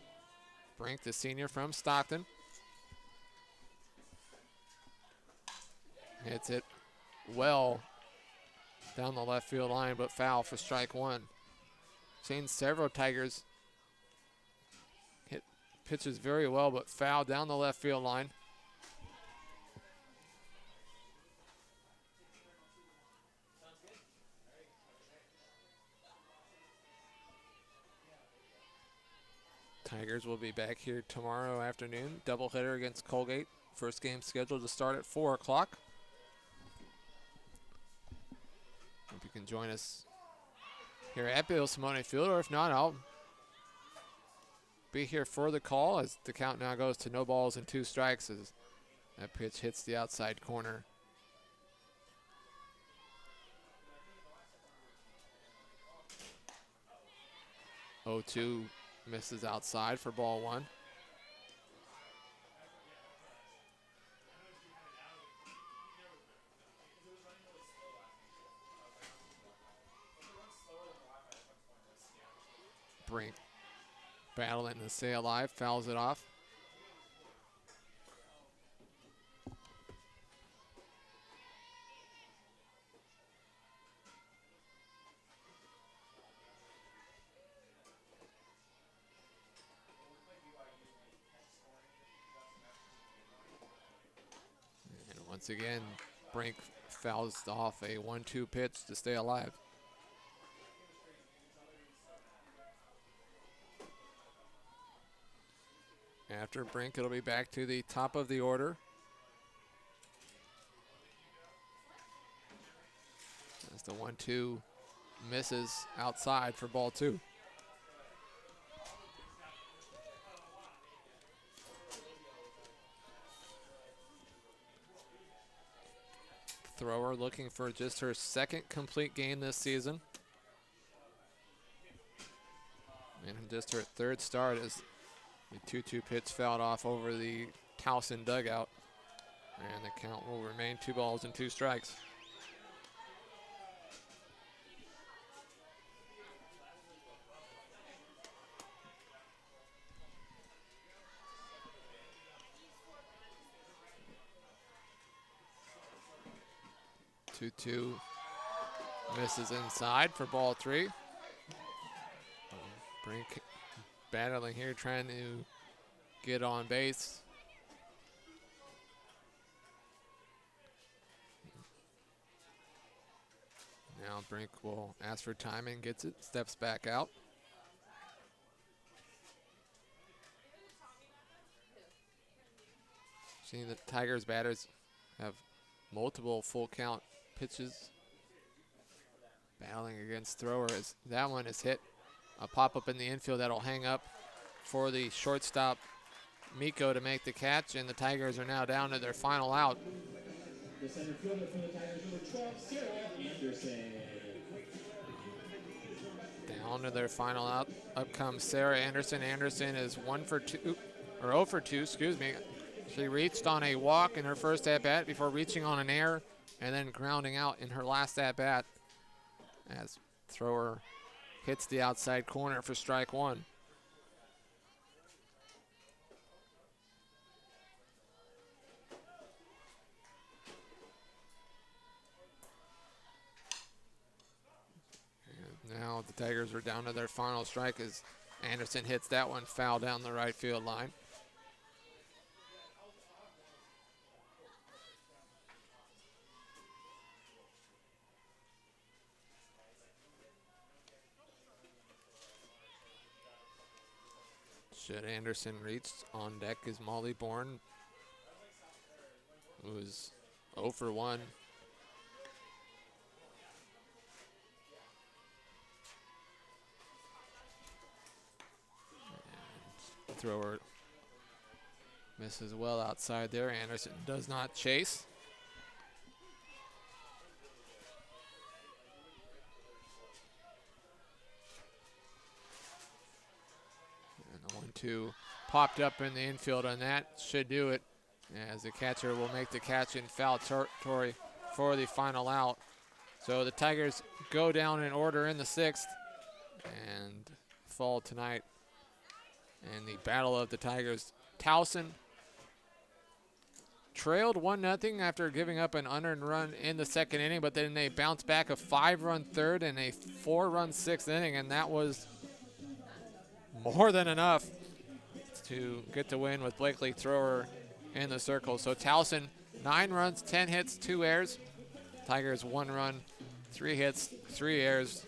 S2: Brink, the senior from Stockton. Hits it well down the left field line, but foul for strike 1. Seen several Tigers hit pitches very well, but foul down the left field line. Tigers will be back here tomorrow afternoon. Doubleheader against Colgate. First game scheduled to start at 4 o'clock. Hope you can join us here at Bill Simone Field, or if not, I'll be here for the call as the count now goes to no balls and 2 strikes as that pitch hits the outside corner. Oh, 2 misses outside for ball 1. Brink battling to stay alive, fouls it off. Once again, Brink fouls off a 1-2 pitch to stay alive. After Brink, it'll be back to the top of the order. As the 1-2 misses outside for ball 2. Thrower looking for just her second complete game this season. And just her third start as the 2-2 pitch fouled off over the Towson dugout. And the count will remain 2 balls and 2 strikes. Two misses inside for ball 3. Brink battling here, trying to get on base. Now Brink will ask for timing, gets it, steps back out. Seeing the Tigers batters have multiple full count pitches. Battling against thrower as that one is hit. A pop-up in the infield that'll hang up for the shortstop Miko to make the catch, and the Tigers are now down to their final out.
S1: The center fielder for the Tigers, number 12, Sarah Anderson.
S2: Down to their final out. Up comes Sarah Anderson. Anderson is 0 for 2, excuse me. She reached on a walk in her first at-bat before reaching on an error and then grounding out in her last at-bat as thrower hits the outside corner for strike 1. And now the Tigers are down to their final strike as Anderson hits that one foul down the right field line. Should Anderson reach, on deck is Molly Bourne, who is 0 for 1. And thrower misses well outside there. Anderson does not chase. And the 1-2 popped up in the infield, and that should do it, as the catcher will make the catch in foul territory for the final out. So the Tigers go down in order in the 6th and fall tonight in the battle of the Tigers. Towson trailed 1-0 after giving up an unearned run in the 2nd inning, but then they bounced back a 5-run 3rd and a 4-run 6th inning, and that was more than enough to get the win with Blakely Thrower in the circle. So Towson, 9 runs, 10 hits, 2 errors. Tigers 1 run, 3 hits, 3 errors.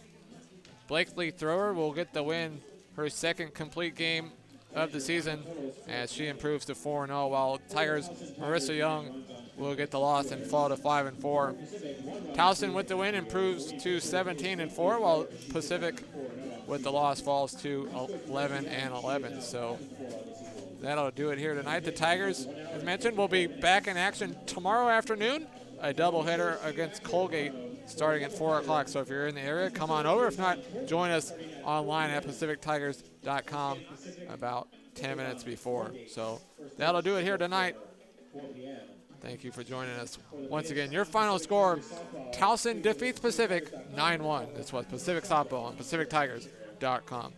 S2: Blakely Thrower will get the win, her 2nd complete game of the season, as she improves to 4-0, while Tigers' Marissa Young will get the loss and fall to 5-4. Towson with the win improves to 17-4, while Pacific with the loss falls to 11-11. So that'll do it here tonight. The Tigers, as mentioned, will be back in action tomorrow afternoon, a doubleheader against Colgate starting at 4 o'clock. So if you're in the area, come on over. If not, join us online at PacificTigers.com about 10 minutes before. So that'll do it here tonight. Thank you for joining us. Once again, your final score, Towson defeats Pacific 9-1. This was Pacific Softball on PacificTigers.com.